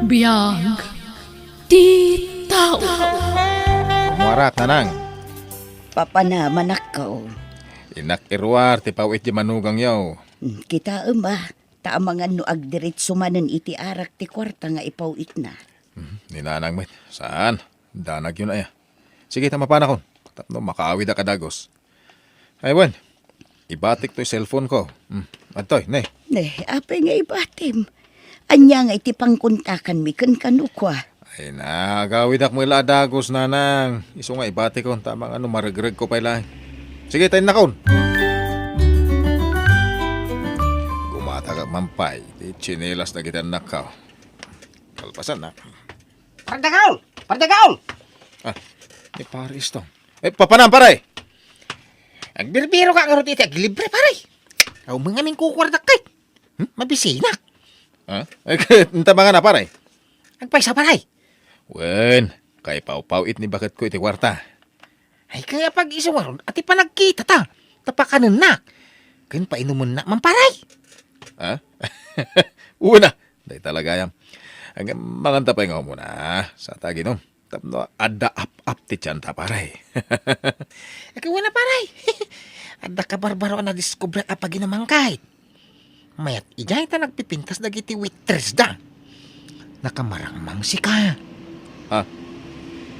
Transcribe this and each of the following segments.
biyag ti tao. Muarak na nang. Papanaman ako. Inak irwar ti pawit di manugang yaw. Kita taamangan no agdirit sumanen iti arak ti kwarta nga ipawit na. Ninanang met. Saan? Danag yun ay. Sige, tamapan ako. Tapno makaawid na kadagos. Ay, wan. Ibatik to yung cellphone ko. Adtoy, ne. Apay nga ibatim. Anya nga iti pangkuntakan mi kan kanukwa. Ay, nagawid ak mo ila dagos, nanang. Iso nga ibatik ko. Tamang maragreg ko pa ila. Sige, tayo na kaon. Gumata ka mampay. Di chinelas na kita nakaw. Kalpasan na. Pardagaol! Pardagaol! Ni Paris to. Papanam, pare! Agbirbiro ka nga iti aglibre, pare. Aw mga ming kukwardak kay. Mabisinak. Entah mga na, pare. Agpaysa, pare. Wen, kay pau-pauit ni bakit ko iti kwarta. Ay kaya pag isuwaron at ipanagkita ta. Tapakanan na. Kan painuman na man, pare. Una, day talaga yan. Ang mga tapay nga muna, sa taginom. Tapno, ada ap-ap ti tiyanta, pare. Ikaw na, pare. Ada ka barbaro na diskubre ka pag inamangkay. Mayat ijay ta nagpipintas dagiti waitress da. Nakamarangmang si ka.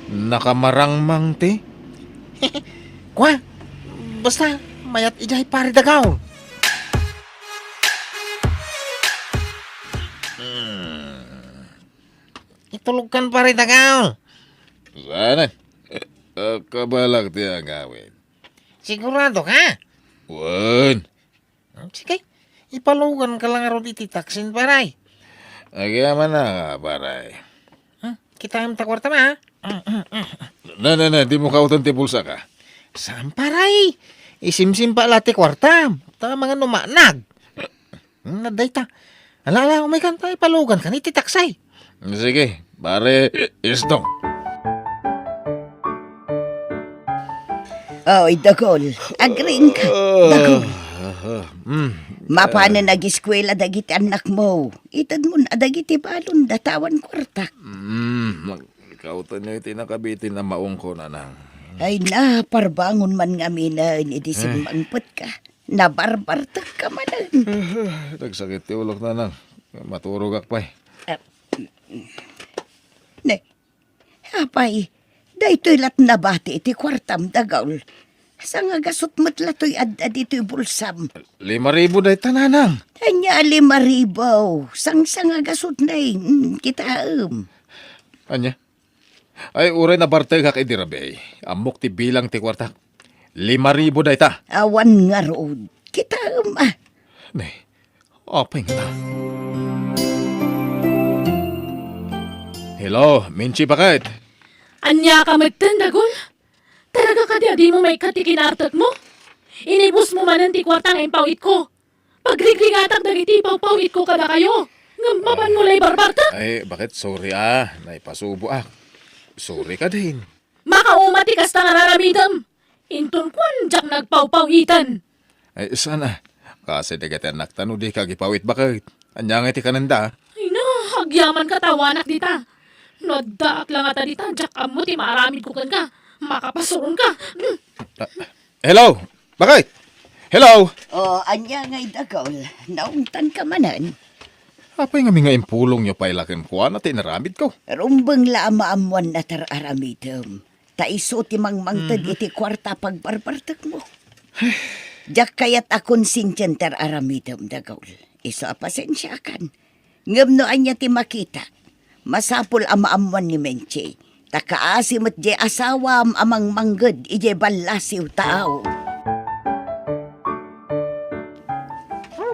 Nakamarangmang ti? Kwa, basta mayat ijay pare dagaw. Itulog pare dagaw. Sana? Kabalag ti ang gawin. Sigurado ka? Wen, Sige, ipalugan ka lang aro iti taksin paray. agyaman na, pare. Kita ang takwarta ma, ha? Na, di mo kauton ti pulsa ka. Saan paray? Isimsim pa lati kwarta. Ta mga numanag. Naday ta. Ala, umay kanta, ipalugan ka ni titaksay. Sige, pare, istong. Oy, dagol. Agring ka. Dagol. Mapana nag-eskwela dagiti anak mo. Itad mo na dagiti balon datawan kwarta. Kauton nyo iti nakabitin na maong ko, nanang. Ay na, parbangon man nga minan, iti simbangpot ka. Nabarbartak ka manan. Nagsakit ti ulok, nanang. Maturog ak pa. Ne, apay, daytoy lat nabati iti kwartam dagaul. Sa nga gasot matlatoy ad ito'y bulsam. 5,000 day tananang. Anya 5,000. Sang gasot na kita Anya? Ay, uray na bartay kak idirabe. Amok ti bilang ti kwartak. 5,000 day ta. Awan nga rood. Kita Ne, apay nga ta. Hello, Minchi bakit? Anya ka magtandagol? Talaga ka di mo may katikinartot mo? Inibus mo man ang tikwartang impawit ko. Pagrigrigatang dagiti pawpawit ko kada kayo. Ngamapan mo lay barbarta? Ay, bakit? Sorry naipasubo Sorry ka din. Makaumati kas ta nararamidam. Inton kwan jak nagpawpawitan. Ay, sana. Kasi dagatan naktano di kagipawit bakit? Anya nga ti kananda. Ay na, hagyaman ka tawanak dita. Nadaak lang ata dita, jak amo ti maramid ko kan ka. Makapasuron ka. Hello? Bakit? Hello? anya nga'y dagaul. Naungtan ka manan. Apay nga mga impulong nyo pa ilakin ko na tinaramid ko. Rumbang laamaamuan na tararamidam. Taiso ti mangmangtad iti kwarta pagbarbartak mo. Jak kayat akon sinsyan tararamidam dagaul. Iso apasensya kan. Ngam no anya ti makita. Masapul amaamuan ni Menche. Takaasim at di asawam amang manggad ije balasiw tao.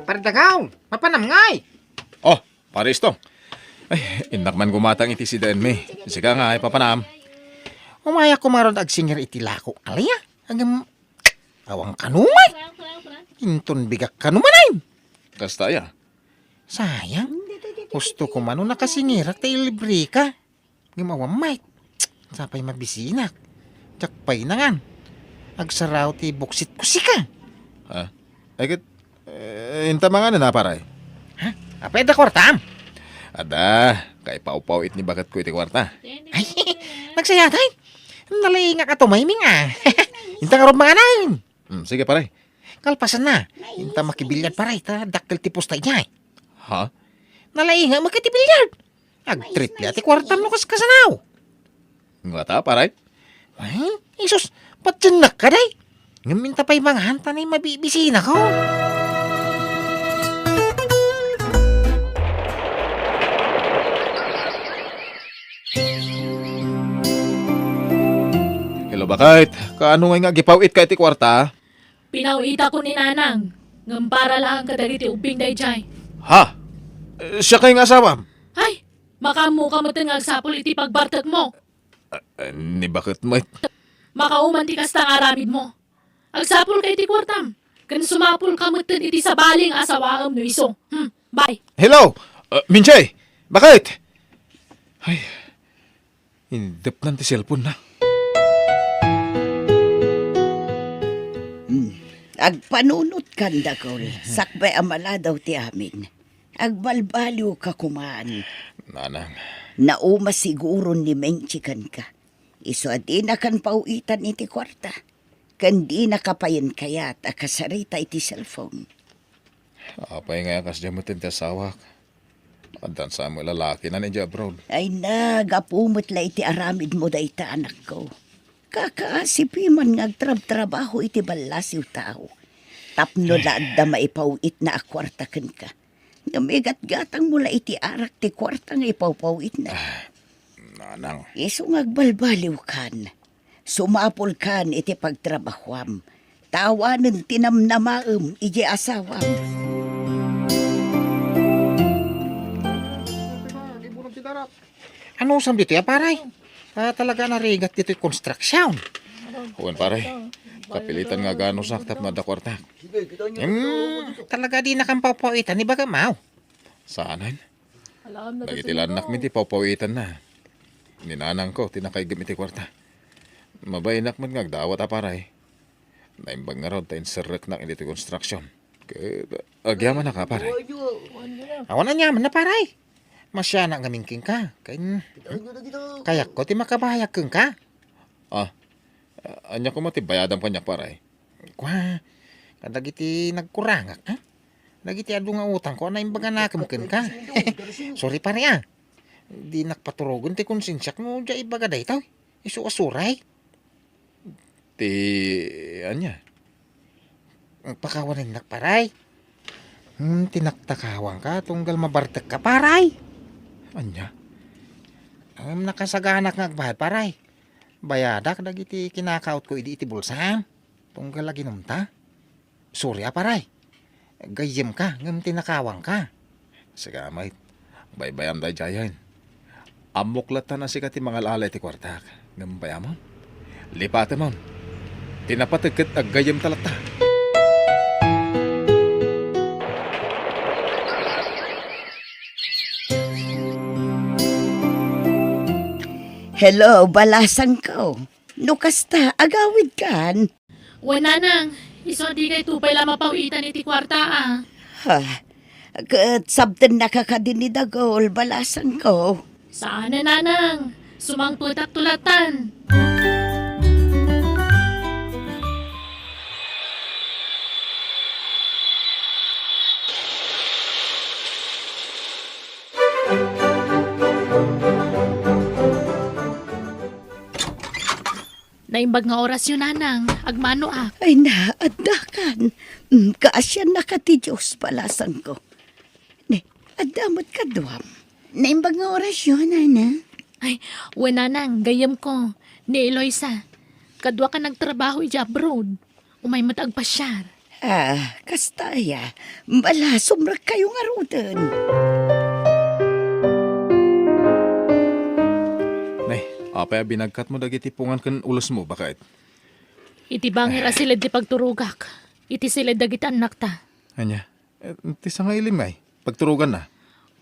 Pardagaw, mapanam ngay. Oh, pares to. Ay, inak man gumatang iti si Denme. Sika nga, papanam. Umaya ko maron agsinger iti lako. Alaya, hanggang awang kanumay. Inton bigak kanumanay. Kasta ya. Sayang, gusto ko man nakasingirak tayo libre ka. Gimawamay. Sapay mabisinak. Tsakpay na nga. Agsaraw ti buksit ko sika. Ay, inta mga na paray. Apay da kwartam. Ada, Kay pau-pauit ni bakat ko iti kwarta. Ay, nagsayatay. Nalainga ka tumiming ah. Inta nga ron mga nain. Sige pare. Kalpasan na. Inta makibilyad paray. Ta daktil tipos tayo niya. Ha? Nalainga makitibilyad. Agtriple ati kwartam mo kasanaw. Nga ta pare? Ay, isus, patyanak ka day. Ngaminta pa'y mga hanta na mabibisina ko. Hello bakit? Kaano nga gipawit ka iti kwarta? Pinauita ko ni Nanang. Ngam para lang kadagiti ubing dayjay. Ha? Siya kay nga asawam? Ay, makamu ka mo nga agsapol iti pagbartag mo. Ni bakit mo? Makauman ti kasta nga aramid mo. Agsapol ka iti kwartam. Kan sumapol ka mo iti sabaling asawaam no iso. Bye. Hello? Minchay? Bakit? Ay, indep nan ti cellphone na. Agpanunot kan Dagol. Sakbay amala daw ti amin. Agbalbaliw ka kumaan. Nanang, Nauma siguro ni Menchikan ka. Iso adi na kan pauitan iti kwarta. Kan di nakapayan kayat akasarita iti cellphone. apay nga kas jamutin ti asawak. Adan sa mo lalaki na ninja abroad. Ay nagapumot la iti aramid mo da ita anak ko. Kakaasipi man ngagtrab-trabaho iti balasiw tao. Tapno la adda maipawit na akwartaken ka. Ngamigat-gatang mula iti arak ti kwarta nga ipawpawit na. Nanang, Iso ngagbalbaliw kan. Sumapol kan iti pagtrabahwam. Tawanen tinamnamaem iti asawam. Ano sam dito ya paray? Talaga narigat dito yung construction. huwan pare. Kapilitan nga gano saktap na da kwarta. Talaga di nakampapawitan ni baga mau. Saanan? Nagitilanak mi ti papawitan na. Ninanang ko, tinakay gamiti kwarta. Mabayinak man ngagdawat aparay. Naimbang nga ron tayo serrek na hindi construction. Kaya, agyaman na ka paray. Awan na nyaman na paray. Masya na ngamingking ka. Kayak ko ti makabayak keng ka. Anya ko mati bayadam kanyak paray. Kwa, kadagiti nagkurangak ha? Dagiti adu nga utang ko na imbaga nakamken ka. Sorry pare ah. Di nakpaturogon ti konsensyak mo dya ibaga day taw. Isu asuray. Ti, anya? Pakawanin nakparay. Tinaktakawang ka tunggal mabartek ka paray. Anya? Nakasaganak nga agbahad paray. Bayadak dagiti kinakaut ko iti bulsa. Tunggal lagi numta. Sorry paray. Gayem ka, ngam tinakawang ka. Sige mait. Baybayam day jayan. Amuklatan na sikat ti mga lalay ti kwarta. Ngambaya mo? Lipate mo. Tinapatiket aggayem talata. Hello, balasang ko. Nukasta, agawid kan. Nanang, iso di kay tupay la mapawitan iti kwarta ah. Ha, kat sabten nakakadin ni Dagol, balasang ko. Saan na Nanang? Sumangputak tulatan. Naimbag nga oras yun, Nanang. Agmano ah. Ay na, adakan. Kaasyan na ka ti Diyos, balasang ko. Ne, adamot ka duwam. Naimbag nga orasyon, ana. Ay, Nanang, gayam ko. Ni Eloisa. Kadwa ka nagtrabaho ija abroad. Umay matagpasyar. Ah, kastaya. Bala, sumrak kayo nga rudan. Nay, apay binagkat mo dagiti pungan kan ulos mo, bakit? Iti bangir asilid di pagturugak. Iti silid dagiti anak ta. Anya? Ti sa nga ilim ay. Pagturugan na.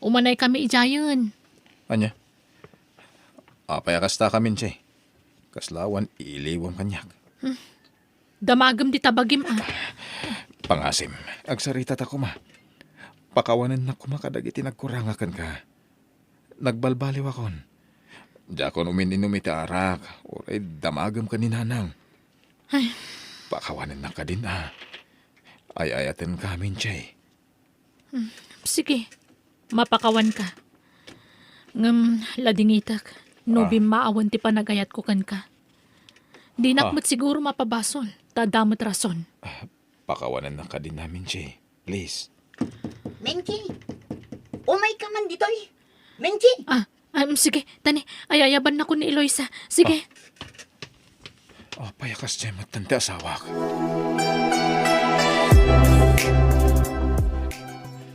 Umanay kami ijayon. Anya? Apay akasta kamin siya. Kaslawan, iliwan kanyak. Damagam di tabagim ah. Pangasim, agsarita ta kuma. Pakawanan na kumakadagiti nagkurangakan ka. nagbalbaliw akon. Diya kon uminom iti arak, oray damagam ka ni nanang. Ay, Pakawanan na ka din Ay-ayatin kamin, Chay. sige. Mapakawan ka. Ladingitak. Nobim maawan ti panagayat ko kan ka. Di nakmat siguro mapabasol. Tadamot rason. Pakawanan na ka din namin, Chay. Please. Menchi, umay ka man ditoy. Menchi! Sige. Tani, ayayaban na ko ni Eloisa. Sige. Payakas, Chay, matante asawak.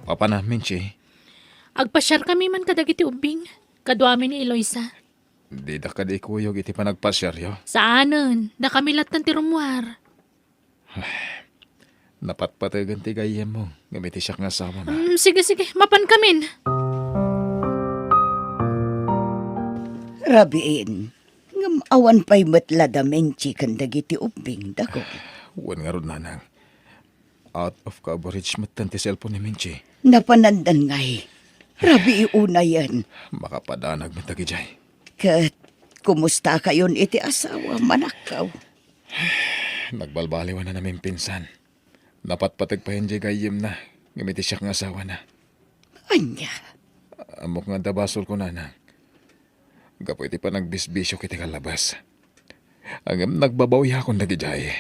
Papa namin, Chay. Agpasyar kami man kadagiti ubing. Kadwami ni Eloisa. Di da ka di kuyog iti panagpasyaryo. Saanan? Na kami lat ng tirumuar. Napatpatagan ti gayem mo. Gamiti siya nga asawa na. Sige. Mapan kamin. Rabiin, ngam awan pa'y matlada menchi kan dagiti ubing dako. Wan nga ron, nanang. Out of coverage matan ti cellphone ni Minchi. Napanandan ngay. Rabi una yan. Makapadanag matagi, Jay. Kat, kumusta kayon iti asawa manakaw? Nagbalbaliwan na namin pinsan. Napatpatag pa hindi gayem na. Gamiti siya nga asawa na. Anya, Amok nga dabasol ko, nanang. Gapo iti pa nagbisbisyo kiti kalabas. Ang nagbabawi akong nagi, Jay.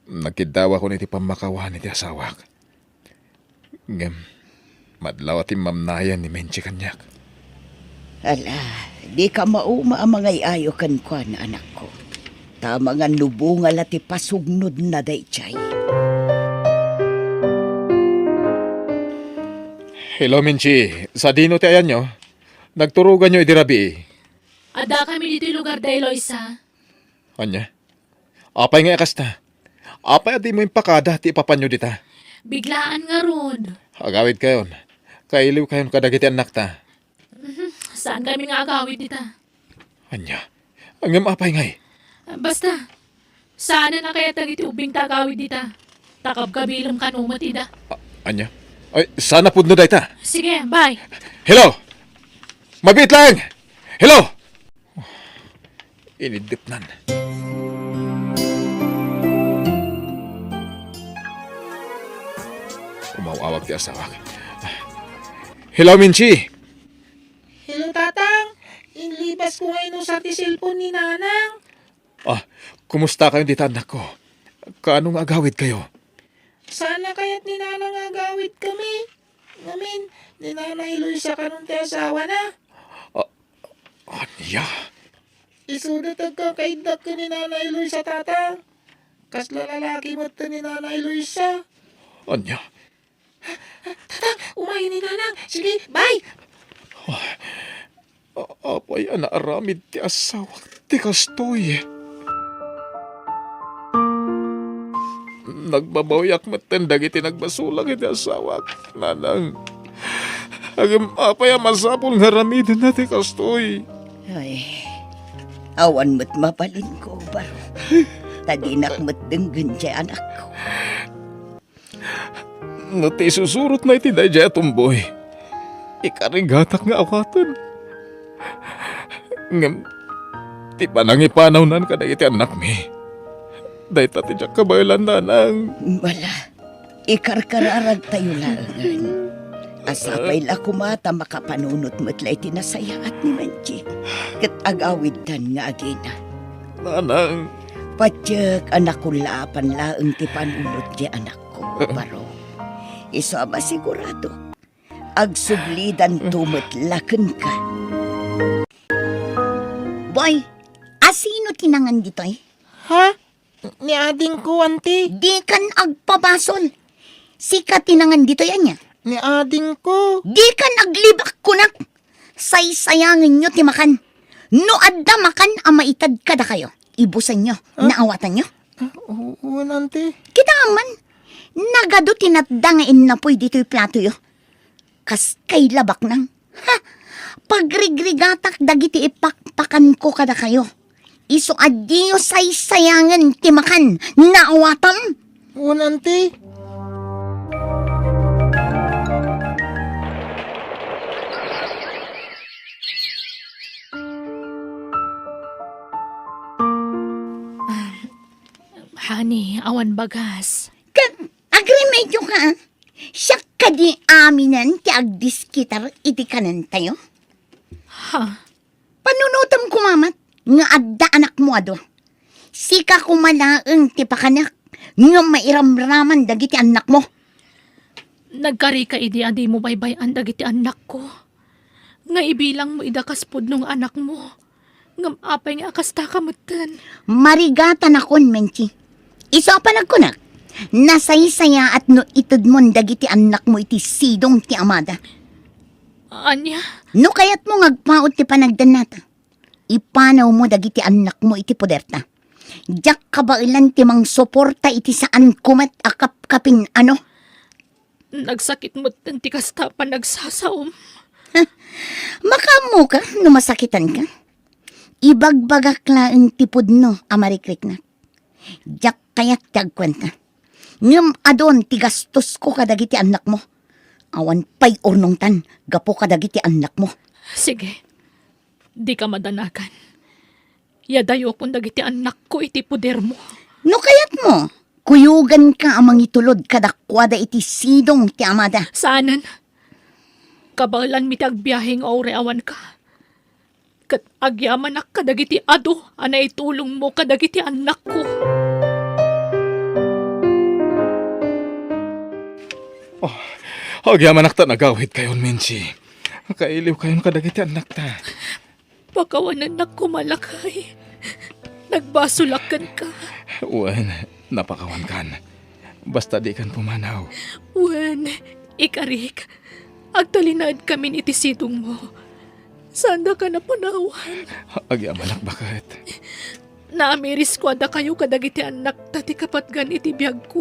Nagkidawa ko niti pamakawan iti asawak. Ngem, madlaw ati mamnayan ni Menchi kanyak. ala, di ka mauma ang mga iayo kan kwan, anak ko. Tama nga lubungal at ipasugnod na daychay. Hello, Menchi. Sa dino ti ayan nyo? Nagturugan nyo idirabi. Ada kami dito yung lugar da Eloisa. Anya? Apay nga kasta. Apay adi mo yung pakada ti ipapanyo dita. Biglaan nga ron. Agawid kayon. Kailiw kayon kadagiti anak ta. Saan kami nga agawid dita? Anya? Angam apay ngay. Basta, sana na kaya tagiti ubing tagawid dita. Takab kabilang kanumat ida. Anya? Ay, sana pudno da ita. Sige, bye. Hello! Mabit lang! Hello! Inidipnan. Umawawag ti asawak. Hello, Minchi! Hello, tatang. Inlibas ko ngayon sa cellphone ni nanang. Kumusta kayo dito, anak ko? Kaanong agawid kayo? Sana kaya't ni nanang agawid kami. Ngamin, ni nanay Luisa kanong ti asawa na. Anya? Isudat ka kaidak ka ni nanay Luisa, tatang. Kasla lalaki mo to ni nanay Luisa. Anya? Tatang, umayin ni nanang. Sige, bye. Apay, anaaramid ti asawak ti kastoy. Nagbabawiak matendag iti nagbasulang iti asawak. Nanang, agam apay masapol nga ramidin na ti kastoy. Ay, awan mo't mapalin ko, baro. Tadinak mo't denggan dyan, anak ko. No ti susurot na iti dayjay atumboy. Ikarigatak nga awatan. Ngam, ti panangipanaw nan ka na iti anak mi. Day tati siya kabaylan, nanang. Wala, ikarkararag tayo laangan. Asapay la kumata makapanunot mo't lay tinasayaat ni Menchi. Kat agawid tan nga agina. Nanang. Patyak anak ko laapan laang ti panunot di anak ko, baro. Iso ama sigurado. Agsublidan tumot laken ka. Boy, asino tinangan ditoy? Ha? Ni ading ko, auntie. Di kan agpabasol. Sika tinangan dito yan niya. Ni ading ko. Di kan aglibak kunak. Saysayangin nyo timakan. No adda makan amaitad kada kayo. Ibusan nyo, naawatan nyo. Oo, auntie. Kita man, nagado tinatdangain na po'y dito'y plato yo. Kas kay labak nang. Ha! Pagrigrigatak dagiti ipakpakan ko kada kayo. Iso adiyo saysayangan timakan, naawatan. Oo, auntie. Hani, awan bagas. Agrimedyo ka. Siya kadi aminan ti agdiskitar iti kanan tayo. Ha? Panunutam kumamat nga adda anak mo ado. Sika kumalaeng ti pakanak nga mairamraman dagiti anak mo. Nagkari ka idi adi mo baybay ang dagiti anak ko. Nga ibilang mo idakas pudnong anak mo. Ngam apay nga akasta kamutan. Marigatan akon, Menchi. Iso pa nagkunak. Nasaysaya at no itod mo dagiti anak mo iti sidong ti amada. Anya? No kayat mo ngagpaot ti panagdanata. Ipanaw mo dagiti anak mo iti poderta. Diyak kabailan ti mang suporta iti saan kumat akap kapin ano. Nagsakit mo ti kasta pa nagsasaom. Makamo ka no masakitan ka. Ibagbagak laeng tipod no amarikrik na. Diyak kayat tagkwenta. Ngam adon ti gastos ko kadagiti anak mo. Awan pay ornongtan gapo kadagiti anak mo. Sige, di ka madanagan. Yadayo kung dagiti anak ko iti puder mo. No kayat mo, kuyugan ka amang itulod kadakwada iti sidong ti amada. Saanan? Kabalan mi tagbiyahe nga ore awan ka. Kat agyaman ak kadagiti ado, anay tulong mo kadagiti anak ko. Agyaman ta nagawid kayon, Menchi. Kailiw kayon kadagiti anak ta. Pakawanan na kumalakay. Nagbasulakan ka. Wen, napakawan kan. Basta di kan pumanaw. Wen, ikarik. Agtalinad kami ni tisidong mo. Sanda ka na panawan. Agyaman bakit? Naamiris ko ada kayo kadagiti anak tati kapatgan iti biyag ko.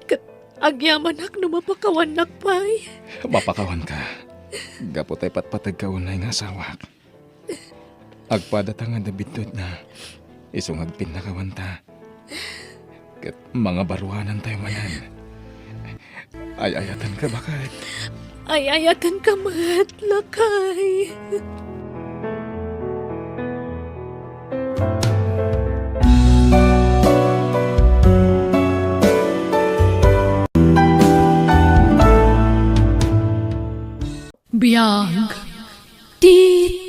Kat agyaman ak numapakawan nakpay. Mapakawan ka. Gapot ay patpatag kaunay nga asawak. Agpadatangan na bitod na isungag pinakawanta. Kat mga baruanan tayo manan. Ay-ayatan ka bakit? Ay-ayatan ka matlakay. Biyag di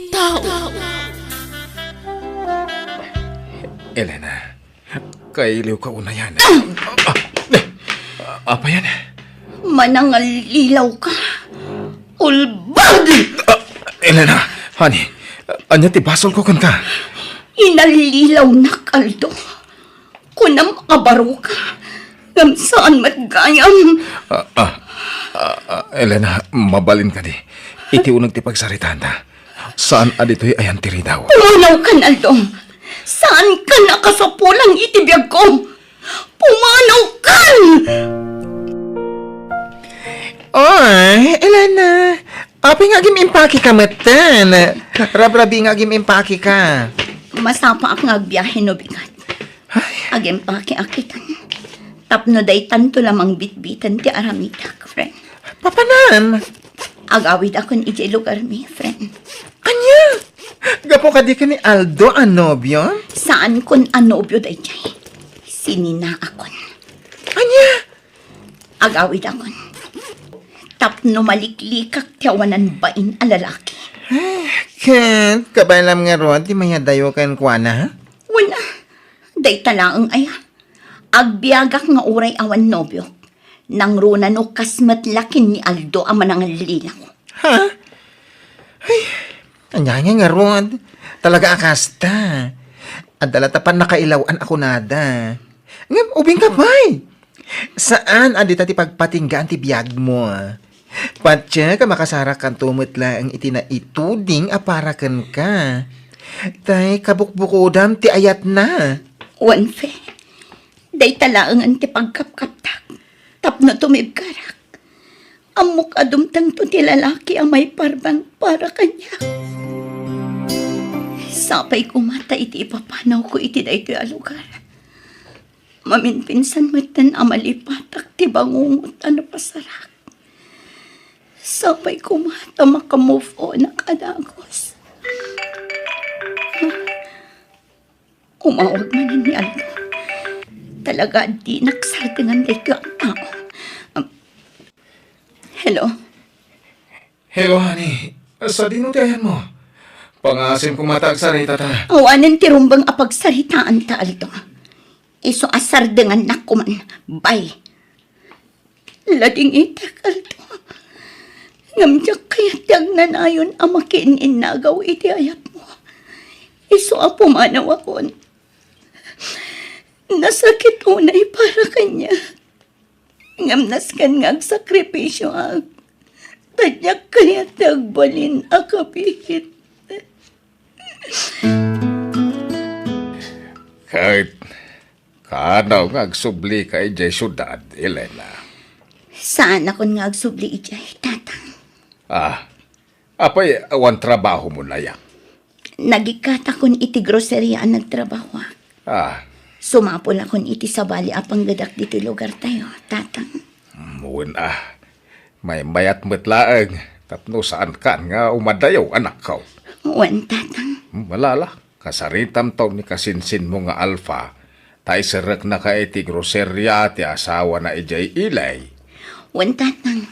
tao. Elena, kailiw ka una yan. Apa yan? Manangal ilaw ka. Ulbad! Elena, honey, anya ti basol ko kan ka? Inalilaw na kaldo. Kunam abaro ka. Ngam saan matgayam. Elena, mabalin ka di. Iti unang ti pagsaritaan ta. Saan adito'y ayan tiri daw? Pumanaw ka, Naldong. Saan ka nakasapulang itibiyag ko? Pumanaw ka! Oy, Elena. Api nga gim impaki ka matan. Rabrabi nga gim impaki ka. Masapa ak nga biyahe no bigat. Agem paki-akitan. Tapno day tanto lamang bitbitan ti aramitak, friend. Papanan? Agawid akon iti lugar mi, friend. Anya? Gapo ka di ka ni Aldo ang nobyo? Saan kon anobyo day jay? Sinina akon. Anya? Agawid akon. Tapno maliklikak tiyawanan bain a lalaki. Ken, kabalam nga ron, di mayadayo kan kuana, ha? Wala. Day talaang aya. Agbiagak nga uray awan nobyo. Nang runa no kasmatlakin ni Aldo ang manangal lilaw. Ha? Ay, anya nga ron. Talaga akasta. Adala tapan nakailawan ako nada. Ngam, ubing ka pa'y. Saan adita ti pagpatinggaan ti biyag mo? Patya ka makasara kan tumutla ang itinaituding aparakan ka. Tay, kabukbukudam ti ayat na. Wanfe. Day talaang ang ti pagkapkaptak. Tapno tumibkarak. Amok adumtang to ti lalaki ang may parbang para kanya. Sapay kumata iti ipapanaw ko iti da ito alugar. Maminpinsan matan amalipatak ti bangungot ano pasarak. Sapay kumata makamove on ang kadagos. Umawag man ni Aldo. talaga di naksartingan dito ang tao. Hello? Hello, honey. Sa dinutayan mo. Pangasim kong matag sa rita ta. Awanan ti rumbang apagsaritaan ta alto. Iso asar dengan nakuman. Bye. Lading itak alto. Ngamjak kaya tiyag nanayon ang makinin nagaw iti ayat mo. Iso apo manawakon. Nasakit unay para kanya. Ngamnas kan nga sakripisyo ang. Tadyak kaya tagbalin akabihit. Kahit kanaw nga agsubli kay Jay syudad, Elena. Saan ako nga agsubli ijay, tatang? Apay awan trabaho mo na yan. Nagikat akon iti groceria ang nagtrabaho. Sumapol akon iti sabali apang gadak dito lugar tayo, tatang. Muna. May mayat metlaeng. Tapno saan ka nga umadayaw anak ko. Wan, tatang. Malala. Kasaritam taon ni kasinsin mo nga alfa. Tay serak na ka iti grocerya ti asawa na ijay ilay. Wan, tatang.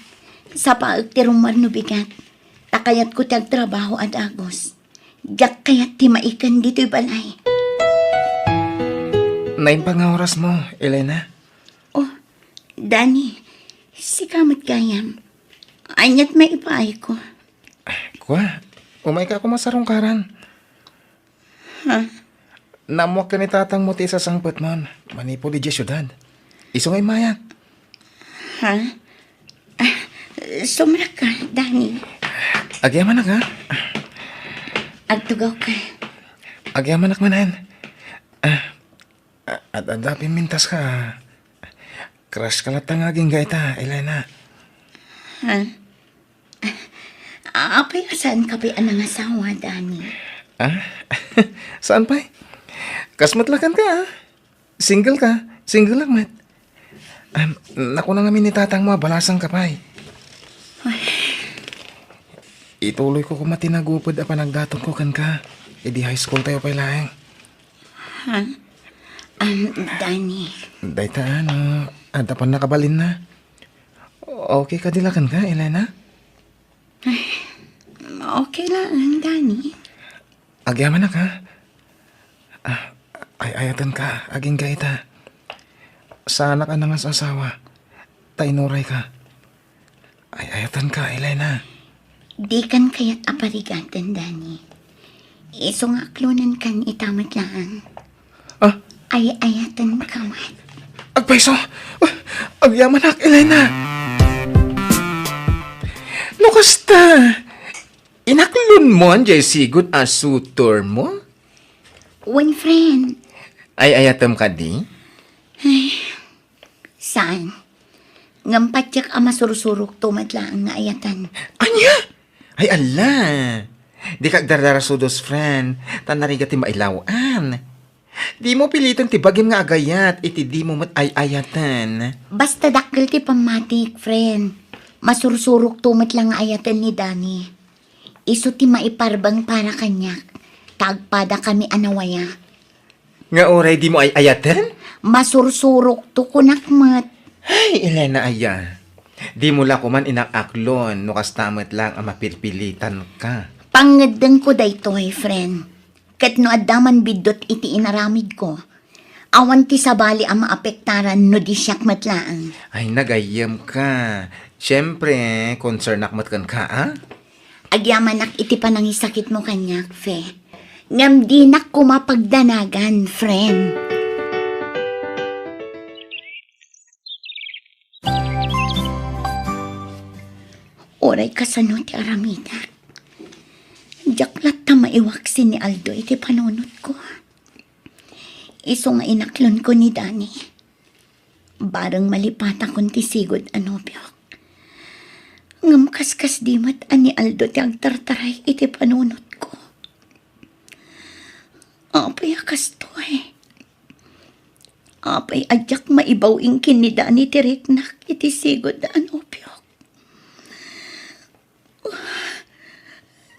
Sa paag ti rumar no bigat. Takayat ko tag trabaho at agos. Diyak kayat ti maikan dito'y balay. Nain pa nga oras mo, Elena? Oh, Danny. Si kamot gayam. Anyat may ipaay ko. Kwa, umay ka kumasarong karan. Namuak ka ni tatang mo ti sa sangpet mon. Manipuli di syudad. Isungay maya. Sumra ka, Danny. Agyaman ka. Agtugaw ka. Agyaman manan. At adapin mintas ka. Crush ka latang aging gaita, Elena. Apay saan ka pa ang asawa, Danny? Saan pa? Kasmatlakan ka, Single ka. Single lang, mat. Naku na nga ni tatang mo, balasang ka pa. Ituloy ko kumatinagupod a panagdaton ko kan ka. Di high school tayo pa lang. Danny. Dahita ano, anda pa nakabalin na. Okay ka dilakan ka, Elena? Okay lang, Danny. Agyaman na ka. Ayatan ka, aging gaita. Sana ka na nga sa asawa. Tainuray ka. Ayatan ka, Elena. Di kan kaya't aparigatan, Danny. Iso nga aklunan kan itamat lang. Ayatan ka, mat. Agpaiso! Agyaman na, Elena. Lukasta! Inaklon mo ang sigud asutor mo? One friend. Ayatam ka di? Saan? Ngampatyak ang masursurok tumadlaan nga ayatan. Anya? Ay, ala. Di ka agdardara sudos, friend. Tanariga ti mailawan. Di mo piliton ti bagim nga agayat, iti di mo mat ayatan. Basta dakil ti pamatik, friend. Masursurok tumat lang nga ayatan ni Danny. Iso ti maiparbang para kanyak. Tagpada kami anawaya. Nga oray di mo ay ayatan? Masursurok to kunakmat. Ay, Elena, aya. Di mo la kuman inakaklon, no kastamat lang ang mapilpilitan ka. Pangadang ko daytoy, friend. Kat no adaman bidot iti inaramid ko. Awan ti sabali ang maapektaran no di siyak matlaan. Ay, nagayam ka. Siyempre, concern akmat kan ka, ha? Agyamanak iti panangisakit mo kanyak, fe. Ngam di nak kumapagdanagan, friend. Oray kasano ti aramida. Jaklat ta maiwaksin ni Aldo iti panunot ko. Iso nga inaklon ko ni Danny. Barang malipata kon ti sigod anobyok. Ngam kaskas di mat ani Aldo ti agtartaray iti panunot ko. Apay akas to Apay adyak maibaw ingkin ni Danny ti riknak iti sigod da anobyok.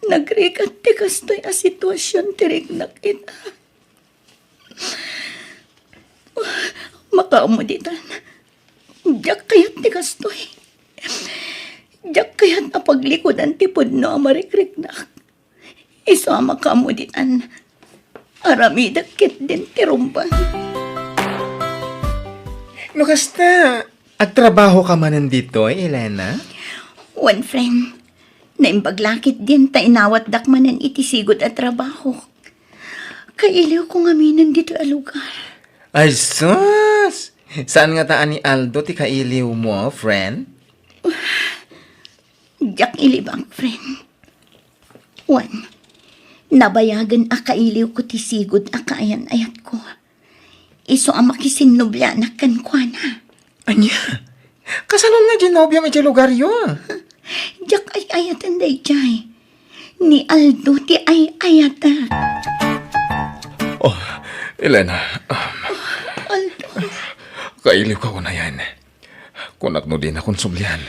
Nagrigat ti kastoy a sitwasyon ti riknak ita. Makaamuditan. Diyak kayat ni kastoy. Diyak kayat na paglikodan tipod no amarikrik na. Iso makaamuditan. Aramidak kit din tirumban. No kasta, agtrabaho ka man nandito, Elena? One friend, naimbaglakit din ta inawat dakmanan itisigod at trabaho. Kailiw ko nga minan dito a lugar. Ay, sus! Saan nga taan ni Aldo ti kailiw mo, friend? Diyak ilibang friend. One, nabayagan a kailiw ko tisigod a kaayan-ayat ko. Iso ang makisinubla na kankwana. Anya? Kasalon nga ginobya mo iti lugar yun. Diyak ay ayatan day jay. Ni Aldo ti ay ayatan. Oh, Elena, Aldo, kailiw ka ko na yan. Kunak no din akong sublihan.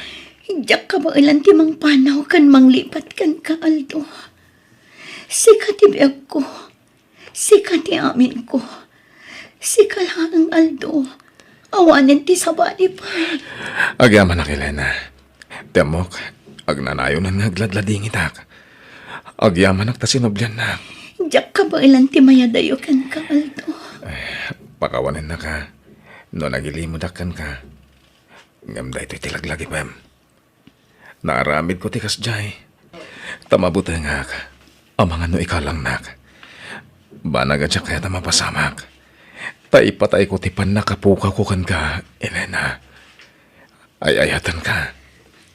diyak ka ba ilan ti mang panaw kan manglipat kan ka Aldo. Sika ti biyag ko. Sika ti amin ko. Sika lang Aldo. Awanin ti sabali pa. Agyaman na Elena. Temok, agnanayo na nga agladlading itak. Agyaman na ta sinublihan na. Diyak ka ba ilan ti mayadayo kan ka Aldo. Pakawanin na ka. No nagilimudakan ka. Ngam da ito'y tilaglagi pem. Naaramid ko tikas jay. Tamabuti nga ka. Ang mga no ikalang nak. Banaga siya kaya tamapasamak. Taipatay ko tipan nakapukaw ko kan ka, Elena. Ay ayatan ka.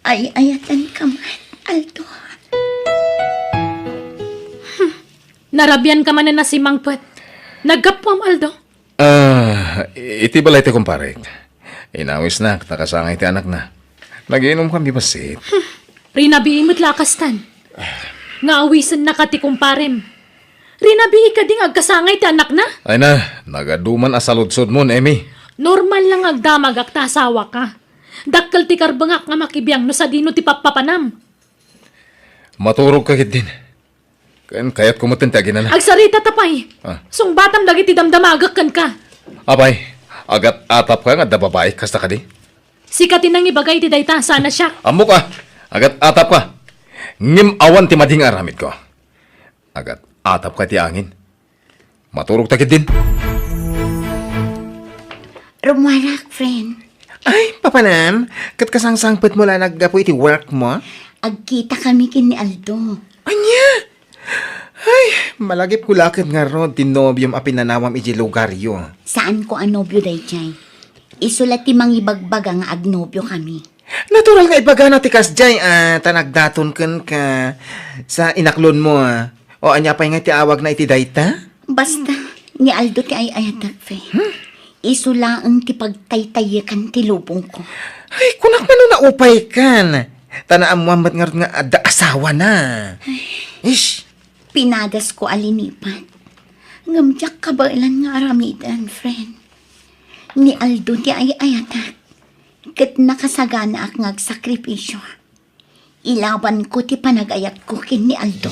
Ay ayatan ka man, Aldo. Narabyan ka man na si Mangpet. Nagkapwam, Aldo. Iti balay ti kumpare. Inawis na, nakasangay ti anak na. Nagiinom kami basit. Rinabiimot lakastan. Nga awisan na ka ti kumparem. Rinabii ka ding agkasangay ti anak na. Ay na, nagaduman asaludsod mo, Emi. Normal lang agdamag agtasawa ka. Dakkal ti karbangak nga makibiyang no sa dino ti papapanam. Maturog ka kit din. Kaya't kumatintagin na na. Agsarita tapay. Ah. Sung batam dagiti damdamagak kan ka. Abay, agat atap ka nga da babae, kasta ka di. Sikatin nang ibagay ti dayta, sana siya. Amo ka, agat atap ka. Ngim awan ti mading aramid ko. Agat atap ka ti angin. Maturog takit din. Rumarak, friend. Ay, papanam, kat kasangsangpet mo lang naggapo iti work mo? Agkita kami kin ni Aldo. Anya? Ay, malagip ko lakit nga ron, tinobyom a pinanawam iti lugaryo. Saan ko anobyo day jay? Isulat ti mangibagbaga nga agnobyo kami. Natural nga ibaga na tikas jay, tanagdaton ken ka sa inaklon mo. O anya pa nga ti awag na iti dayta? Basta, ni Aldo ti ay ayatak, fe. Isulaang ti pagtaytayakan ti lubong ko. Ay, kunak man na upay kan. Tanaam mo nga nga ada asawa na. Ish, Pinadas ko alinipan. Ngamjak ka ba ilan nga aramidan, friend? Ni Aldo ti ay ayatak. Kat nakasagana ak ngagsakripisyo. Ilaban ko ti panagayat ko kin ni Aldo.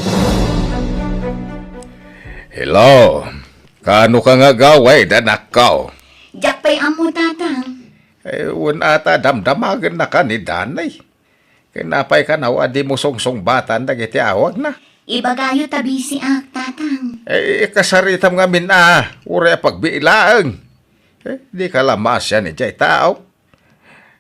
Hello, kano ka nga gaway, danakaw? Jak pa'y amo tatang. Ewan ata damdamagan na ka ni Danay. Kinapay ka na wadi mo songsong batan dagiti awag na. Ibagayo tabi si ak tatang. Kasaritam nga min ure pagbilaang. Di ka lamas yan ni Jay tao.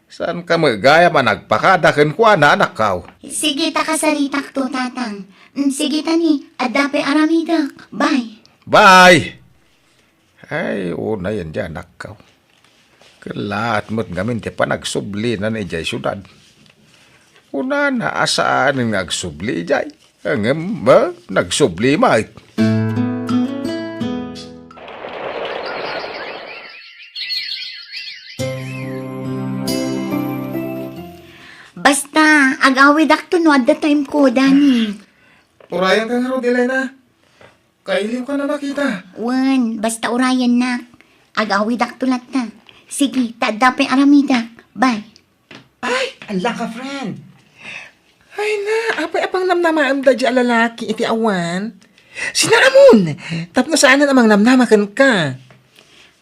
Saan ka magaya man nagpakadakin ko na anak kaw? Sige ta kasaritak to tatang. Sige ta ni, adape aramidak. Bye. Bye! Ay, una yan dyan, anak kaw. Kalaat mo't ngamin ti pa nagsubli na ni Jay syudad. Una na asaan nga nagsubli Jay. Ang nagsubli mait. Basta, agawid ak to no at the time ko, Dani. urayan ka nga ro, Elena. Kailiw ka na nakita. Wan, basta urayan na. Agawid ak tulat na. Sige, tadape aramidak. Bye. Ay, ala ka, friend. Ay na, apay-apang namnamaam da di alalaki iti awan. Sinaamon, tapno saanan amang namnamakan ka.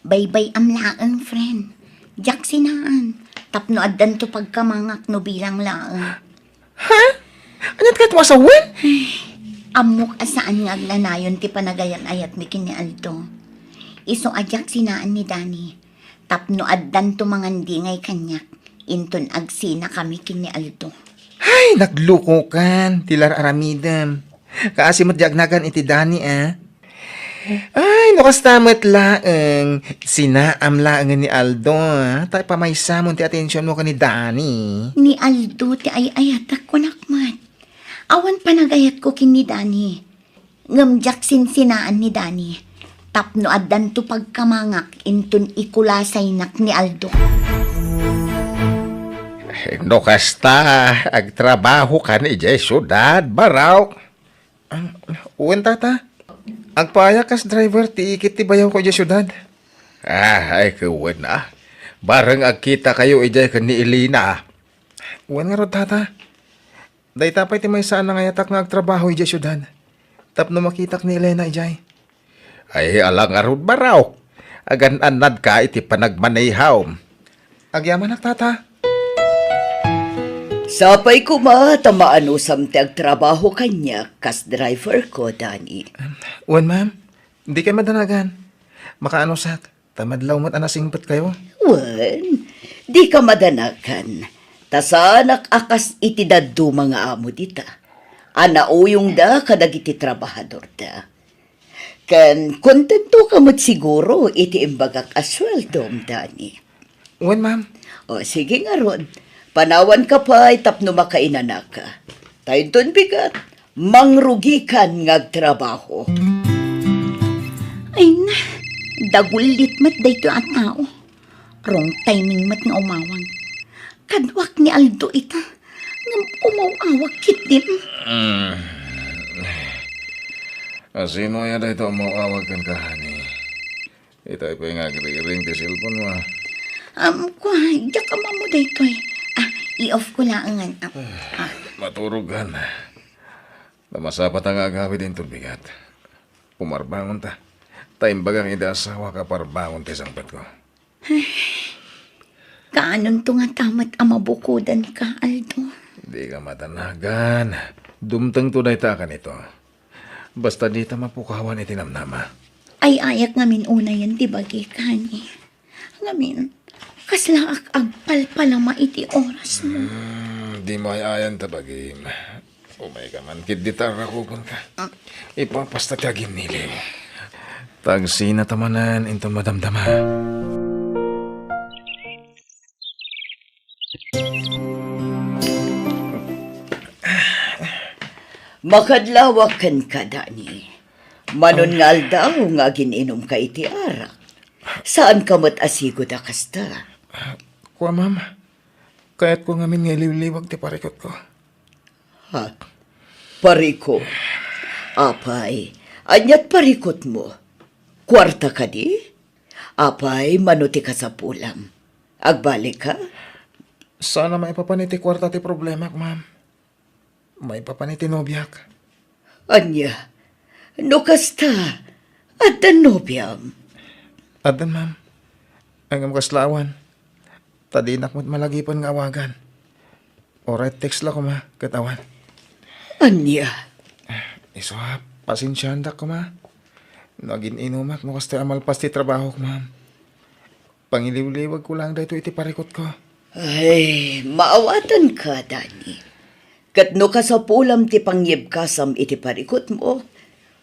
Baybay amlaang, friend. Jak sinaan. Tapno addan to pagkamangak no bilang laang. Anyat ka tumasawan? Amok asaan nga aglanayon ti panagayan ayat mi kini Aldo. Iso ajak sinaan ni Dani. Tapno addan to mangandingay kanyak. Inton agsina kami kini Aldo. Ay, nagluko kan, tilar aramidam. Kaasi matjagnagan iti Dani, Ay, nukas tamat laeng. Sinaam laeng ni Aldo, Tay pamaysamon ti atensyon mo ka ni Dani. Ni Aldo ti ay ayatak ko nakmat. Awan panagayat ko kini Dani. Ngamjak sinsinaan ni Dani. Tapno addan to pagkamangak inton ikulasay nak ni Aldo. No kasta, agtrabaho ka ni Jay syudad, baraw. Uwan tata, agpayakas driver ti ikit ti bayaw ko dya syudad. Ay kuwan na. Bareng agkita kayo ijay ka ni Elina. Uwan nga rod tata. Day tapay ti may saan nga yatak nga agtrabaho dya syudad. Tapno makitak ni Elena ijay. Ay alang arod baraw. Agan-anad ka iti panagmanayhaw. Agyaman nak tata. Sapay ko tamaan usam ti agtrabaho kanya kas driver ko, Dani. Uwan ma'am, hindi kayo madanagan. Makaano sak, tamadlaw mo't anasingpat kayo. Wen, di ka madanakan. Tasanak akas iti daddo mga amo dita. Anauyong da kadagiti trabahador da. Kan kontento ka mo't siguro iti imbagak asweldom, Dani. Uwan ma'am, O sige nga ron, panawan ka pa tapno makainanak ka. Tayo doon bigat, mangrugikan ngagtrabaho. Ay na, dagulit mat dayto at tao. Wrong timing mat nga umawang. Kadwak ni Aldo ita. Ngam umawawag kitim. Sino yan ito mawawag kan ka, honey? Ito ay pa yung agri-ring ti cellphone mo. Kwa, diyak ka mo dayto i-off ko lang ang Maturugan. Namasapat ang agawid din bigat. Pumarbangon ta. Taimbagang ida asawa ka parbangon ti sangpat ko. Kaanon to nga tamat amabukudan ka, Aldo. Di ka matanagan. Dumtang tunay ta ka nito. Basta di ta mapukawan itinamnama. Ay ayak ngamin una yan, di ba, Gikani? Ngamin, kasla agpalpala maiti oras mo. Di mo ay ayan ta bagim. Umay ka man, kid di tara kupon ka. Ipapasta ka ginili. Tagsina tamanan into madamdama. Makadlawakan ka, Dani. Manon nga daw nga gininom ka iti arak. Saan ka mo't asigo da kasta? kuwa ma'am. Kaya't ko ngamin nga iliwliwag ti parikot ko. Ha? Pariko? Apay, anyat parikot mo. Kwarta ka di? Apay, manuti ka sa pulam. Agbalik ka? Sana maipapaniti kwarta ti problema ko, ma'am. Maipapaniti nobyak. Anya, no kasta, at nobiyam. Adan, ma'am. Ang kaslawan. Tadinak mo't malagipon nga awagan. Oray text la ko, ma, katawan. Anya, Iso ha, pasensyahan ko, ma. Naging inumak no kaste amalpas ti trabaho ko, ma'am. Pangiliwliwag ko lang dahito iti parikot ko. ay, maawatan ka, Dani. Katno ka sa pulam ti pangyibkasam iti parikot mo,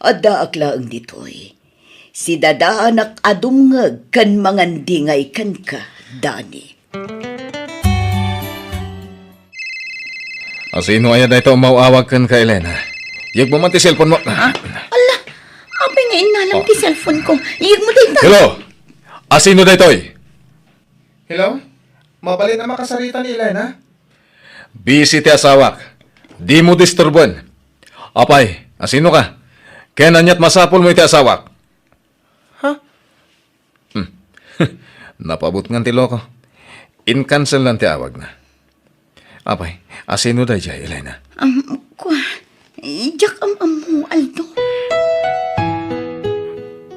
adda aklaang ditoy. Si dadaanak adungag kan mangandingay kan ka, Dani. Sino ayan na ito mauawag kan ka, Elena? Yag mo man ti cellphone mo. Ala, abay nga inalang ti cellphone ko. Iyag mo dito. Hello? Sino na ito'y? Hello? Mabali na makasarita ni Elena? Busy ti asawak. Di mo disturbuan. Apay, sino ka? Kaya nanyat masapol mo iti asawak. Ha? Napabot nga ti loko. In-cancel lang ti awag na. Apay, sino da jay, Elena? Kwa, ijak mo, Aldo.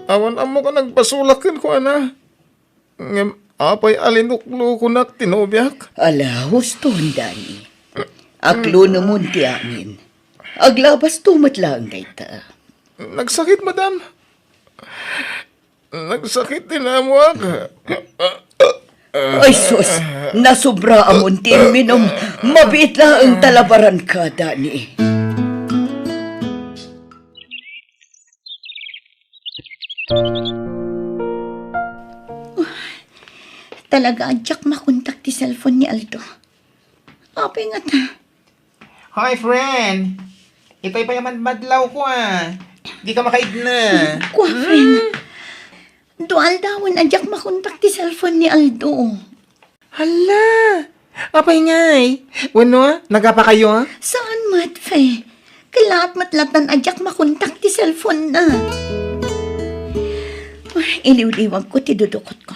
Awan amo ka nagpasulakan ko, ana. Ngem, apay alinuklo ko nak tinobyak. Ala, huston, Dani. Aklo naman ti amin. Aglabas tumat lang kita. Nagsakit, madam. Nagsakit din na mo ak. Ay sus, nasubra amon ti minom. Mabit lang ang talabaran ka, Dani. Talaga adyak makontak ti cellphone ni Aldo. Apay nga ta. Hi, friend! Ito'y payaman madlaw ko Di ka makaid na. Kwa, friend. Dual dawan adyak makontak ti cellphone ni Aldo. Hala! Apay ngay. Wano nagapa kayo Saan mat, fe? Kailangat matlatan adyak makontak ti cellphone na. Iliw-liwag ko ti dudukot ko.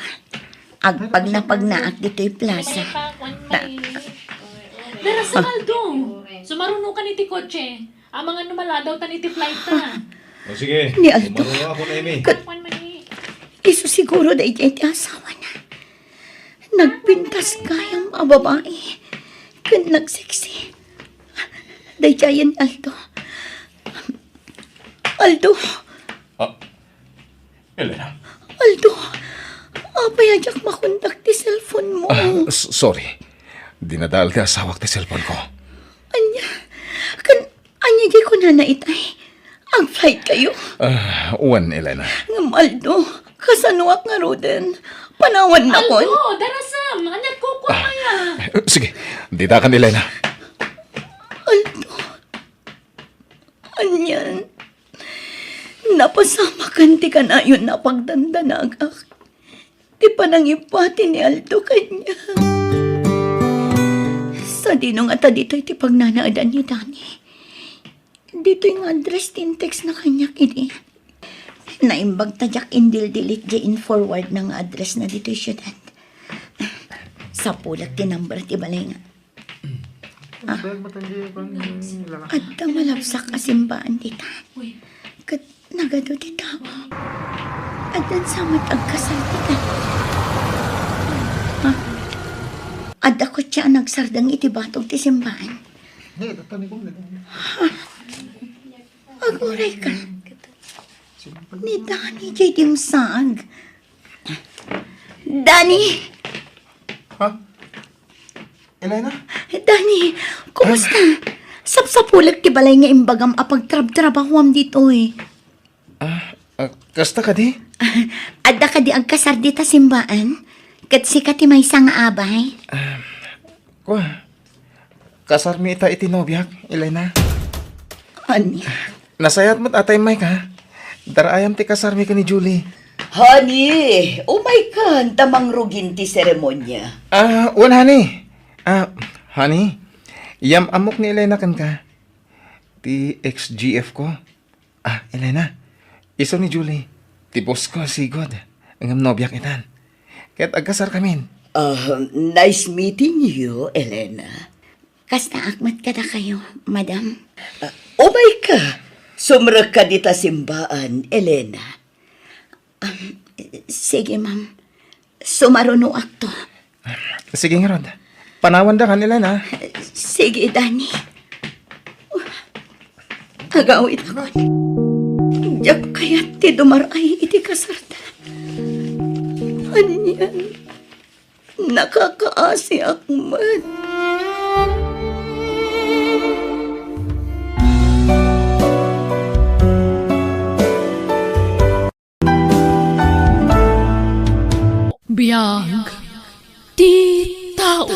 Agpag na pagnaak dito'y plaza. Dara sa Aldo. Sumaruno ka ni ti kotse. Ang mga numala daw tani ti flight ta. O sige, Ni Aldo. umarunong ako na imi. Kwan man ni. Iso siguro da iti asawa na. Nagpintas kayang mga babae. Kan nagseksi. Day jayan Aldo. Aldo. Elena. Aldo. Apay adyak makontak ti cellphone mo. Sorry. Dinadal ka sawak ti cellphone ko. Anya. Anya di ko na naitay. Ang flight kayo. Uwan, Elena. Ngam Aldo. Kasanuak nga roden. Panawan na kon. Aldo, darasam. Anyat ko kwa kaya. Sige, dita ka ni Elena. Aldo. Anyan. Napasama kan ti ka na yun na pagdandanagak. Ti panangipati ni Aldo kanya. Sa dinong ata dito'y ti pagnanaadan ni Dani. Dito yung address tin text na kanya kini. Naimbag tadyak indil delete in forward ng address na dito'y syudad. Sa pulat ti number ti balay nga. At malabsak asimbaan tita. Uy, Kat nagado ti tao. At dan samat agkasal tita. Ha? At ako siya nagsardang iti batog ti simbahan. Aguray ka. Ni Dani jay dimsag. Dani! Ha? Elena? Dani, kumusta? Sapsapulag ti balay nga imbagam apag trab-trabahwam dito eh. Kasta ka di? Adda ka di agkasar di ta simbaan? Kat sikat ti may sang abay? Kwa, kasar mi ita itinobyak, Elena. Ani? Nasayat mo't atay may ka. Darayam ti kasar mi ka ni Julie. Honey, umay ka, tamang rugin ti seremonya. Wan, honey. Honey, yam amok ni Elena kan ka. Ti ex-GF ko. Elena, iso ni Julie. Ti boss ko, sigod. Ang nobyak itan. Kaya't agkasar kamin. Nice meeting you, Elena. Kasta akmat ka na kayo, madam. Umay ka, sumrag ka dita simbaan, Elena. Sige, ma'am. Sumaruno akto. Sige nga, Rod. Panawan da ka nila na. Sige, Dani. Agawit ako. Diyak kaya't ti dumaray iti kasarta. Anyan. Nakakaasi akman. biyag. Ti tao.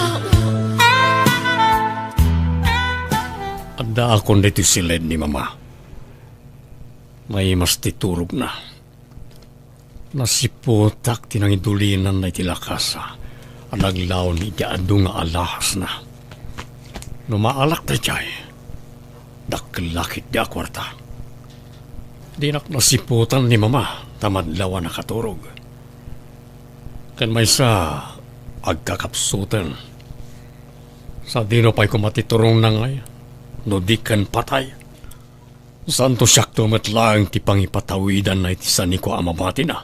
Adda akong dito silid ni mama. May mas titurog na. Nasiputak tinangidulinan na itilakasa. Anaglaw ni Diado nga alahas na. Numaalak na jay. Daklakit di akwarta. Dinak nasiputan ni mama. Tamadlawan na katurog. Kan may sa agkakapsutan. Sa dino pa'y kumatiturong na ngay. No di kan patay. Santo siyakto matlang ti pangipatawidan na iti saniko amamati na.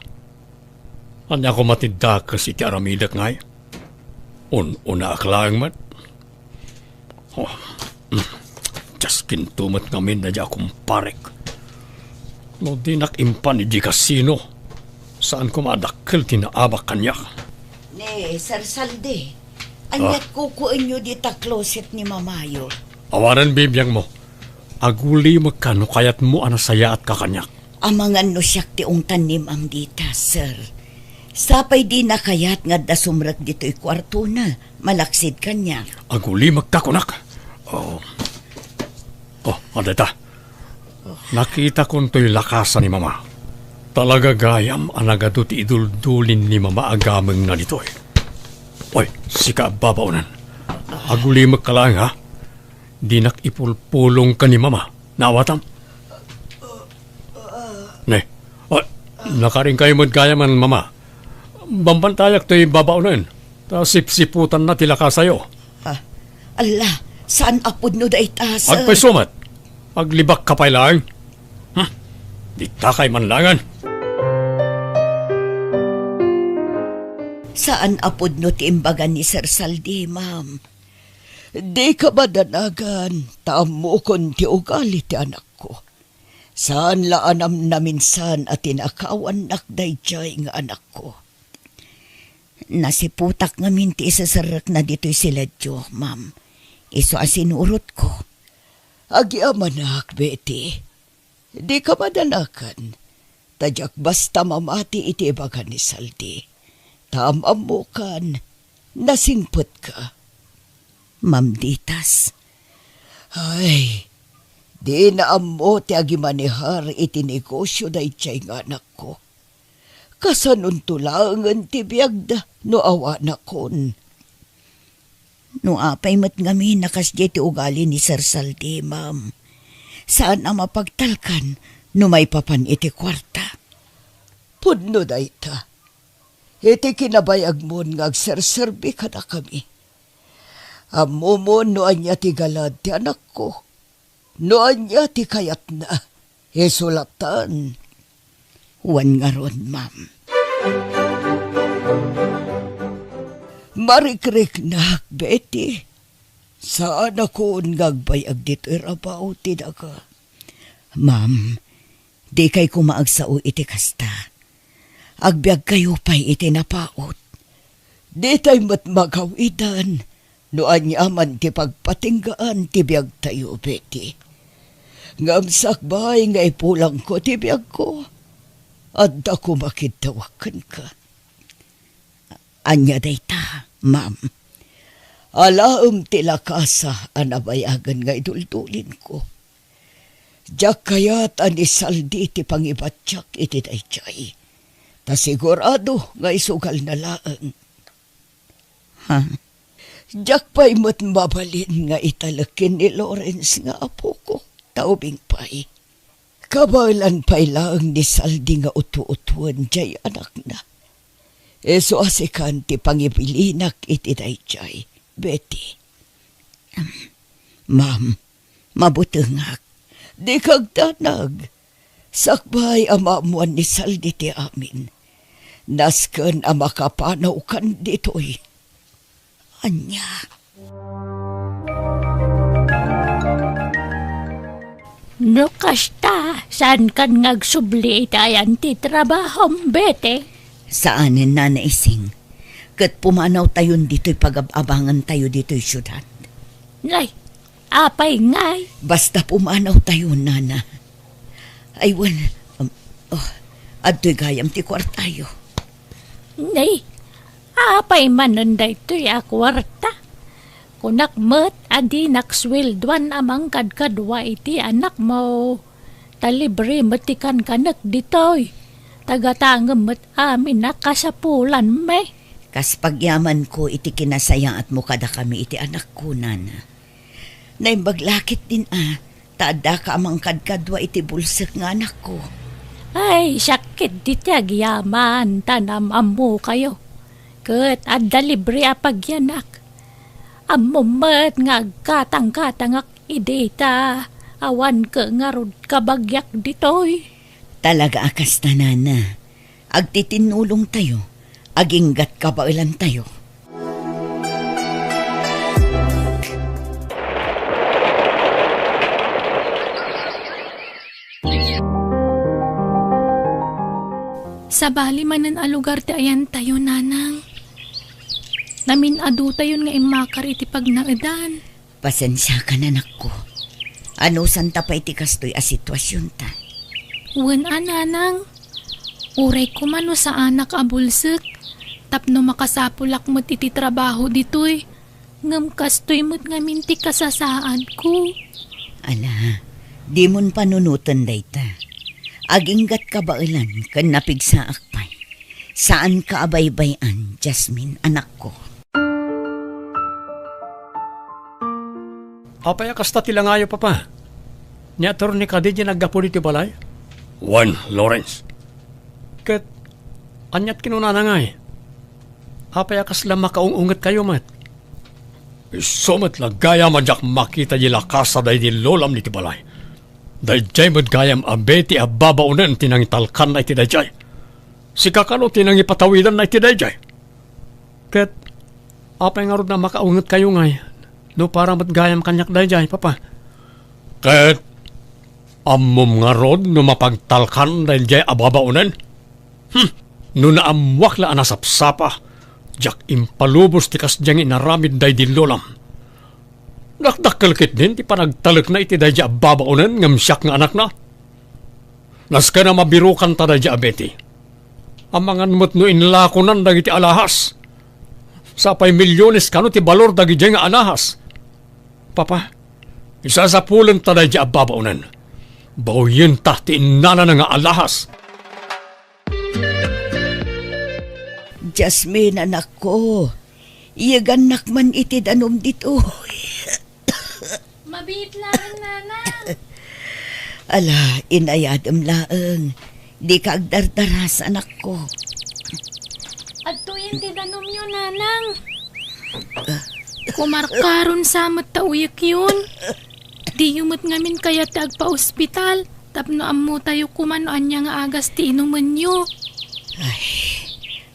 Anya ko matinda ka si ti aramidak ngay. Una aklang mat. Oh, just kintumat ngamin na di akong parek. No di nakimpan di kasino. Saan ko madakkel tinaabak kanya. Ne, Sir Saldi. Anyat kukuin nyo dita closet ni Mamayo. Awaran bibiyang mo. Aguli magkano kayat mo anasaya at kakanyak. Amangan no siyak ti ung tanim am dita, sir. Sapay di na kayat nga da sumrak dito'y kwarto na. Malaksid kanya. Aguli magkakunak. Adeta. Nakita ko to'y lakasan ni Mama. Talaga gayam anagado ti iduldulin ni Mama agameng na dito'y. Oy, sika babaunan. Aguli magkalang ha. Di nakipulpulong ka ni Mama. Nawatam. Ne, nakaring kayo magkayaman, Mama. Bambantayak to'y babaunan. Ta sipsiputan na tilaka sa'yo. Allah, saan apod no da ita, sir? Agpasumat. Aglibak ka pa lang. Di takay manlangan. Saan apod no ti imbagan ni Sir Saldi, ma'am? Di ka ba danagan? Tamo kon ti ugali ti anak ko. Saan laanam na minsan at tinakawan nakday jay nga anak ko? Nasiputak nga minti isasarak na dito'y sila Diyo, ma'am. Iso asinurot ko. Agyaman Betty. Di ka madanakan. Tadyak basta mamati iti ibagan ni Saldi. Tamam mo kan. Nasingpot ka. Ma'am Ditas. Ay, di na amo ti agimanihar iti negosyo da itchay nga anak ko. Kasanun tulangan ti biyagda no awa na kon. No apay mat ngami nakas ti ugali ni Sir Saldi, ma'am. Saan ang mapagtalkan no may papan iti kwarta? Pudno da ita. Iti kinabayag mo nga agserserbi ka na kami. Amo mo no anya ti galad ti anak ko. No anya ti kayat na. Isulatan. Wan nga ron, ma'am. Marikrik na, Betty. Saan ako ngagbayag dito irabaw ti daga? Ma'am, di kay kumaagsao iti kasta. Agbyag kayo pa'y iti napaot. Di tayo mat magawidan. Noan yaman ti pagpatinggaan ti biyag tayo, Betty. Ngamsak bahay nga ipulang ko ti biyag ko. At ako makitawakan ka. Anya dayta, ma'am. Alaam tilakasa anabayagan nga idultulin ko. Diyak kayat anisaldi ti pangibatyak iti dayjay. Ta sigurado nga isugal na laang. Ha? Diyak pa'y mat mabalin nga italakin ni Lawrence nga apo ko. Taubing pa'y. Kabalan pa'y laang ni Saldi nga utu-utuan jay anak na. Eso asikan ti pangibilinak iti dayjay, Betty. Ma'am, mabutengak. Di kagtanag. Sakbay amamuan ni Saldi ti amin. Nasken ang makapanaw kan dito'y. Anya. No kasta, saan kan ngagsubli itayan ti trabahom, Bete? Saanin na naising? Kat pumanaw tayon dito'y pag-abangan tayo dito'y syudad. Nay, apay ngay. Basta pumanaw tayo, nana. Ay, adto'y gayam ti kwartayo. Nay, apay mananday to'y akwarta. Kunak met adi nakswildwan amang kadkadwa iti anak mo. Talibre metikan kanak ditoy. Tagatangem met amin nakasapulan me. Kas pagyaman ko iti kinasaya at mukada kami iti anak ko, nana. Naimbaglakit din taada ka amang kadkadwa iti bulsak nga anak ko. Ay, sakit diti agyaman tanam amu kayo. Ket adda libre apagyanak. Amumet nga katang-katangak ideta. Awan ke ngarod kabagyak ditoy. Talaga akas na, nana. Agtitinulong tayo. Aginggat ka ba ilan tayo? Sa bali manan a lugar ti ayan tayo, nanang. Namin adu tayo nga imakar iti pagnaadan. Pasensya ka na ko. Ano santa pa iti kastoy a sitwasyon ta? Wen nanang. Uray ko mano sa anak a bulsek. Tapno makasapulak mo't iti trabaho ditoy. Ngam kastoy mo't ngamin ti kasasaad ko. Ala, di mon panunutan dayta. Aginggat ka ba ilan kan napigsa akpay? Saan ka abaybayan, Jasmine, anak ko? Apay kasta tilangayo, papa. Ni Atty. Kadidya naggapo dito balay? Juan Lawrence. Kat, anyat kinunana nga eh. Apay kasla makaungungat kayo, mat. Isumat lagaya madyak makita di lakasa day di lolam niti balay. Day jay mod gayam abeti ababaunan tinangitalkan na iti day jay. Si kakano tinangipatawidan na iti day jay. Kat, apay nga rin na makaungat kayo nga eh. No para mat gayam kanyak day jay, papa. Kat, amom nga rod no mapagtalkan day jay ababaunan. No naamwak la anasapsapa. Jak impalubos ti kasdyang inaramid day di lolam. Dakdakkalkit din ti panagtalak na iti day di ababaunan ngam siyak nga anak na. Naska na mabirukan ta day di abeti. Amangan mo't no inlakonan dagiti alahas. Sapay milyones kano ti balor dagiti nga alahas. Papa, isasapulan ta day di ababaunan. Bawin ta ti inana na nga alahas. Jasmine, anak ko. Iyagan man iti danom dito. Mabit lang, nanang. Ala, inayadam laeng. Di ka agdardaras, anak ko. At tuyin ti danom yun, nanang. Kumarkaron sa matauyak yun. Di yumot ngamin kaya ti agpa-ospital. Tapno ammo tayo kumanoan niya nga agas ti inuman nyo.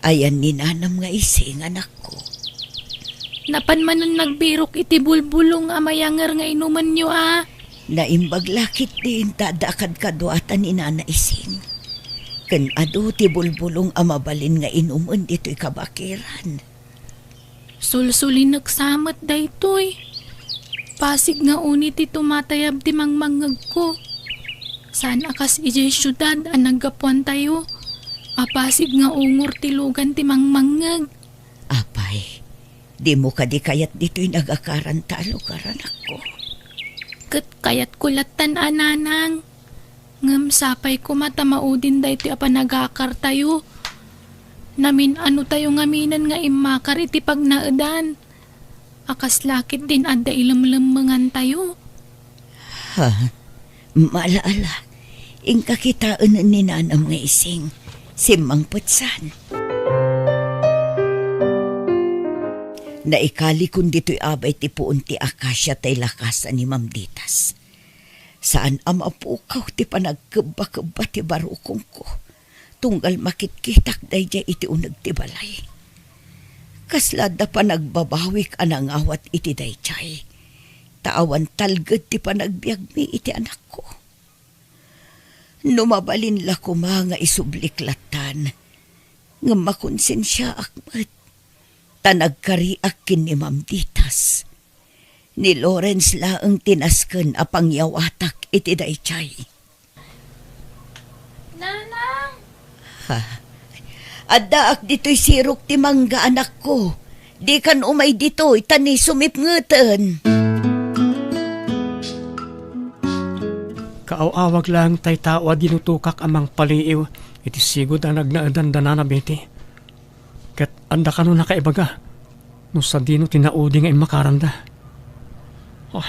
Ayan ni nanam nga ising, anak ko. Napan manon nagbirok iti bulbulong amayanger nga inuman nyo, ah. Naimbag lakit din tadakad kaduatan ni nana ising. Ken ado ti bulbulong amabalin nga inuman dito'y kabakiran. Sulsulin nagsamat daytoy. Pasig nga unit ti tumatayab ti mangmangag ko. Saan akas ijay syudad ang naggapuan tayo? Apasig nga ungor ti lugan ti mangmangag. Apay, di mo ka di kayat dito'y nagakaran talo anak ko. Kat kayat kulatan ananang. Ngam sapay ko matamaudin day ti apanagakar tayo. Namin ano tayo ngaminan nga imakar iti pagnaadan. Akas lakit din adda ilamlamangan tayo. Ha? Malaala, ingkakitaan ni nanam nga ising. Simang putsan. Naikali kun dito'y abay ti puon ti akasya tay lakasan ni Ma'am Ditas. Saan amapukaw ti panagkaba-kaba ti barukong ko. Tunggal makitkitak day jay iti unag ti balay. Kaslada pa nagbabawik anang awat iti day jay. Taawan talgad ti panagbiagmi iti anak ko. Numabalin la ko mga isubliklatan. Nga makonsensya akmat. Tanagkariak kin ni Ma'am Ditas. Ni Lawrence la ang tinasken apang yawatak iti daychay. Nanang! Ha? Addaak dito'y sirok ti mangga anak ko. Di kan umay dito'y tani sumipngeten. Kaaw-awag lang tay tawa dinutukak amang paliiw iti sigod ang nagnaadan danana beti. Kat anda ka no nakaibaga no sa dino tinaudi nga imakaranda. Oh,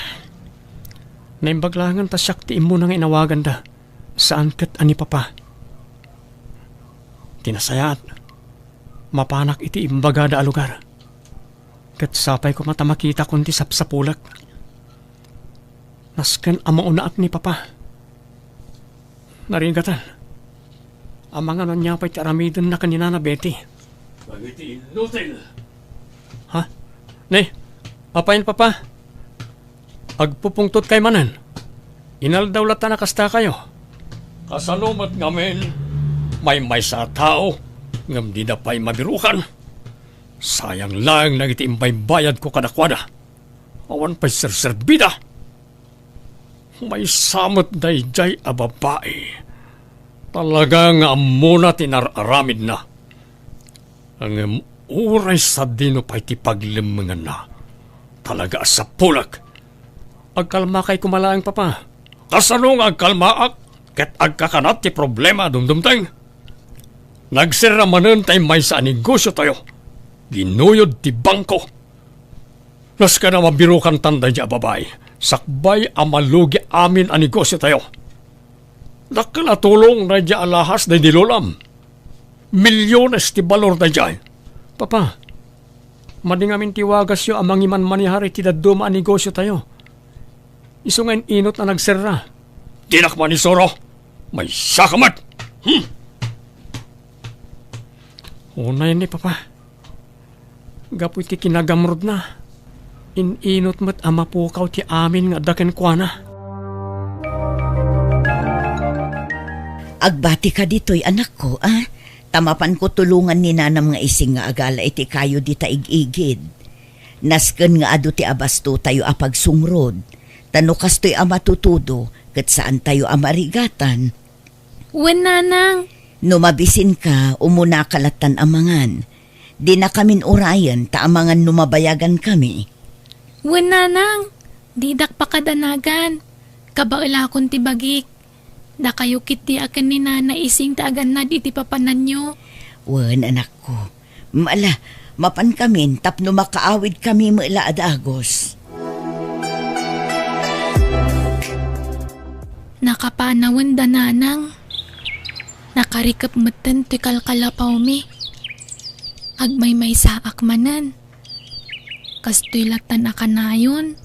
naimbaglangan ta siyak ti imo nang inawagan da saan kat ani papa. Tinasayat mapanak iti imbaga da alugar. Kat sapay ko mata makita kundi sapsapulak. Nasken amaunaat ni papa. Naringatan. Ang mga nanyapay ti aramidan na kanina na Betty. Bagiti inutil. Ha? Ne, apain papa? Agpupungtot kay manan. Inaldawlatan na kasta kayo. Kasalumat ngamin, may sa tao, ngam di na pa'y mabirukan. Sayang lang nagitiimbay bayad ko kadakwada. Awan pa'y serserbida. May samot dayjay a babae. Talaga nga amuna tinararamid na. Ang uray sa dino pa'y tipaglimangan na. Talaga sa pulak. Agkalma kay kumalaang papa. Kasanong agkalmaak, ket agkakanat ti problema dumdumteng. Nagsiramanan tayo may sa negosyo tayo. Ginuyod ti bangko. Nas ka na mabirukan tanda niya babay. Sakbay amalugi amin ang negosyo tayo. Nakalatulong na niya alahas na dilulam. Milyones ti balor na niya. Papa, mading amin tiwagas yo amang iman manihari ti daduma ang negosyo tayo. Iso ngayon inot na nagsirra. Dinak man isoro. May sakamat. Unay ni papa. Gapoy ti kinagamrod na. Inot mo't ama pukaw ti amin nga daken kwa na. Agbati ka dito'y anak ko, ah? Tamapan ko tulungan ni nanam nga ising nga agala iti kayo di taig-igid. Nasken nga ado ti abasto tayo apagsungrod. Tanukas to'y amatutudo kat saan tayo amarigatan. Wen nanang, Numabisin ka, umuna kalatan amangan. Di na kamin urayan, taamangan numabayagan kami. wen nanang, didak pa kadanagan. Kabaila akong tibagik. Da kayo kiti akan ni nana ising taagan na di ti papanan nyo. Wen, anak ko. Maala, mapan kamin, tapno makaawid kami maila adagos. Nakapanawan da nanang. Nakarikap matan ti kalkalapaw mi. Agmay may saak manan. Kastoy latan akanayon.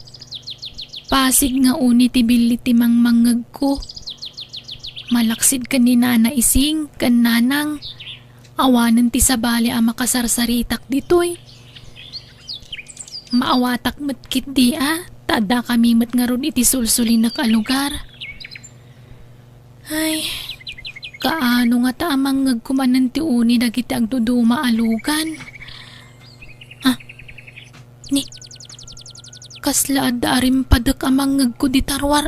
Pasig nga uni ti bili ti mangmangag ko. Malaksid ka ni nana ising, kan nanang. Awanan ti sabali ang makasarsaritak ditoy. Maawatak matkit di tada kami mat nga ron iti sulsulin na kalugar. Ay, kaano nga tamang ngagkumanan ti uni dagiti agduduma alugan. Kasla adda arim padak amang ngagko di tarwar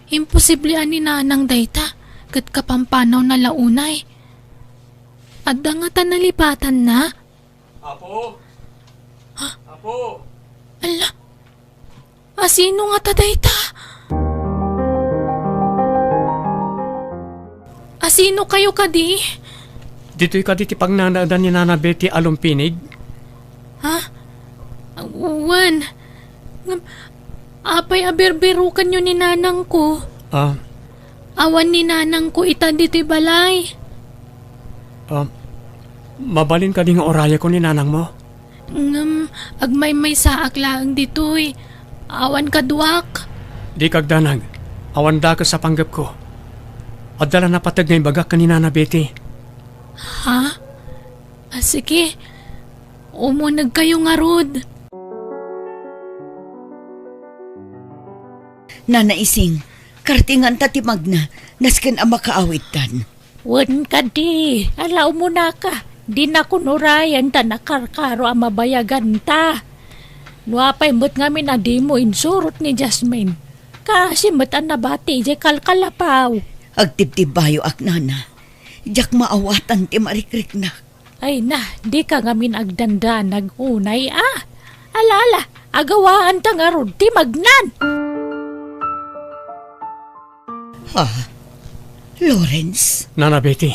Imposible ani nanang dayta, kat kapampanaw na launay. Adda nga tanalipatan na. Apo? Apo? Ala, asino nga ta dayta? Asino kayo kadi? Dito'y ka diti pagnanaadan ni Nana Betty alumpinig? Wan. Apay aberberukan nyo ni nanang ko. Awan ni nanang ko ita dito'y balay. Mabalin ka di nga oraya ko ni nanang mo? Agmay saak lang dito'y. Awan kaduak. Di kagdanag. Awan da ka sa panggap ko. At dala na patag ngay bagak ka ni Nana Betty. Sige. Umunag kayo nga rod. Nana ising, kartingan tatimag na, nasken ang makaawitan. Wan ka di. Alaw mo na ka. Di na kunurayan ta nakarkaro ang mabayagan ta. Nuapay mo't nga minadi mo insurot ni Jasmine. Kasi mo't ang nabati di kalkalapaw. Agtibtibayo ak nana. Diyak maawatan ti marikrik na. Ay na, di ka ngamin agdanda nagunay Alala, agawaan ta nga rod ti magnan. Lawrence, Nana Betty,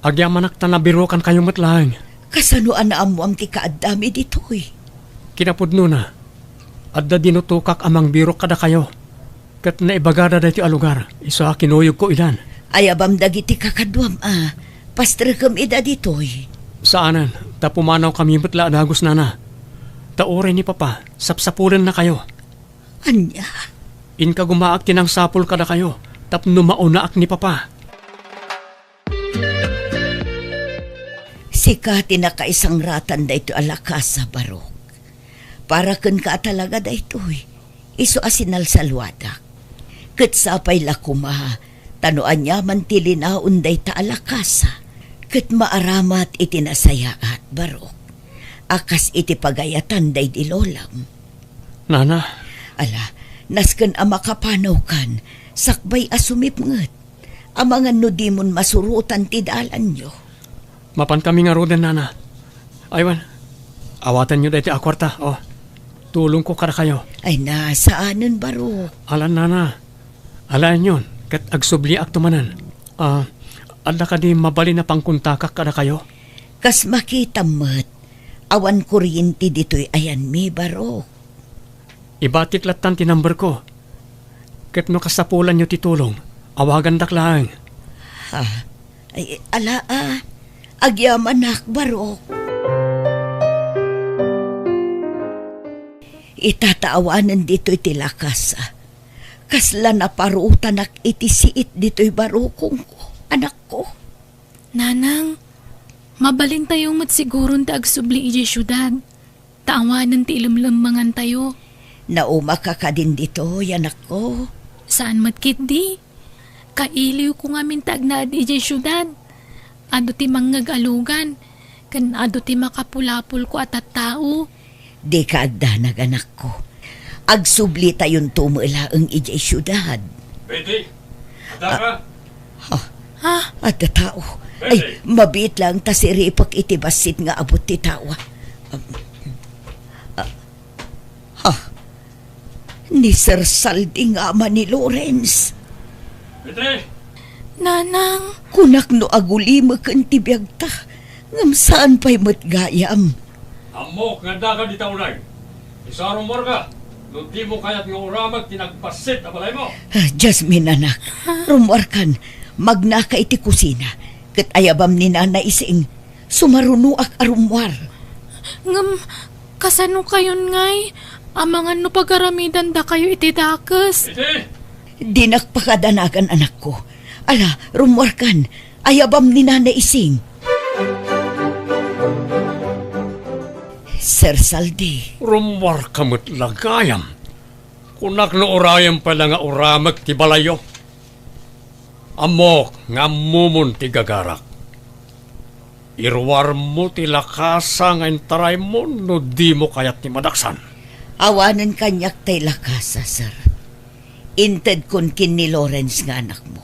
agyamanak ta nabirukan kayo matlang. kasanuan na amuam ti kaadami dito'y. Kinapudno na. Adda dinutukak amang birok kada kayo. Kat naibagada da iti alugar. Isa kinuyog ko ilan. Ayabam dagiti kakadwam pastrekam ida dito'y. Saanan? Ta pumanaw kami matla adagos nana. Taore ni papa, sapsapulan na kayo. Anya, Inka gumaak tinang sapul kada kayo. Tapno maunaak ni papa. Sika tinakaisang ratan da ito alakasa barok. Para kun ka talaga da ito'y. Iso asinal salwadak. Kat sapay lakuma, tanuan niya man tilinaon da ita alakasa. Kat maaramat itinasayaat barok. Akas iti pagayatan da iti lolam. Nana, Ala, nasken ama kapanaw kan, sakbay asumip nget. Amangan no di mon masurutan ti dalan nyo. mapan kami nga roden, Nana. Aywan, awatan nyo dati akwarta. Oh, tulong ko kada kayo. Ay na, saanan barok? Alan, Nana. Alaan yun, kat agsubli ak tumanan. Ada ka di mabali na pangkuntakak kada kayo? Kas makita met, awan kuryente dito'y ayan mi barok. Ibatik latan ti number ko. Kat no kasapulan nyo titulong, awagan daklang. Ha? Ay, ala agyaman barok. Itataawanan dito'y tilakasa. Kasla na parutan ak itisiit dito'y barokong ko, anak ko. Nanang, mabalin tayong matsigurong ta agsubli iji syudad. Taawanan ti ilamlamangan tayo. Nauma ka ka din dito, anak ko. Saan matkit di? Kailiw ko nga mintag na iji syudad. Ado ti manggagalugan. Kan ado ti makapulapul ko at tao. Di ka agdanag, anak ko. Agsubli tayon tumula ang ijay syudad. Betty, ada ka? Ha? At tao. Ay, mabit lang ta si Ripak itibasit nga abot ti tawa. Ni Sir Saldi nga ama ni Lawrence. Betty! Nanang, Kunak no aguli makan ti biyagta. Ngam saan pa'y matgayam. Amok nga da ka di taunay. Isarong morga. Nung di mo kaya't nga uramag tinagpasit na balay mo. Jasmine anak, rumwarkan, magna ka iti kusina. Kat ayabam ni Nana ising, sumarunuak arumwar. ngam, kasano kayon ngay? Amangan no pagaramidan da kayo iti dakes. Betty! Dinak pakadanagan anak ko. Ala, rumwarkan, ayabam ni Nana ising. Sir Saldi, Rumwar kamot lagayam. Kunak no orayam pala nga uramag ti balayo. Amok nga mumon ti gagarak. Irwar mo ti lakasa nga intaray mo no di mo kayat ti madaksan. awanan kanyak tay lakasa, sir. Inted kun kin ni Lawrence nga anak mo.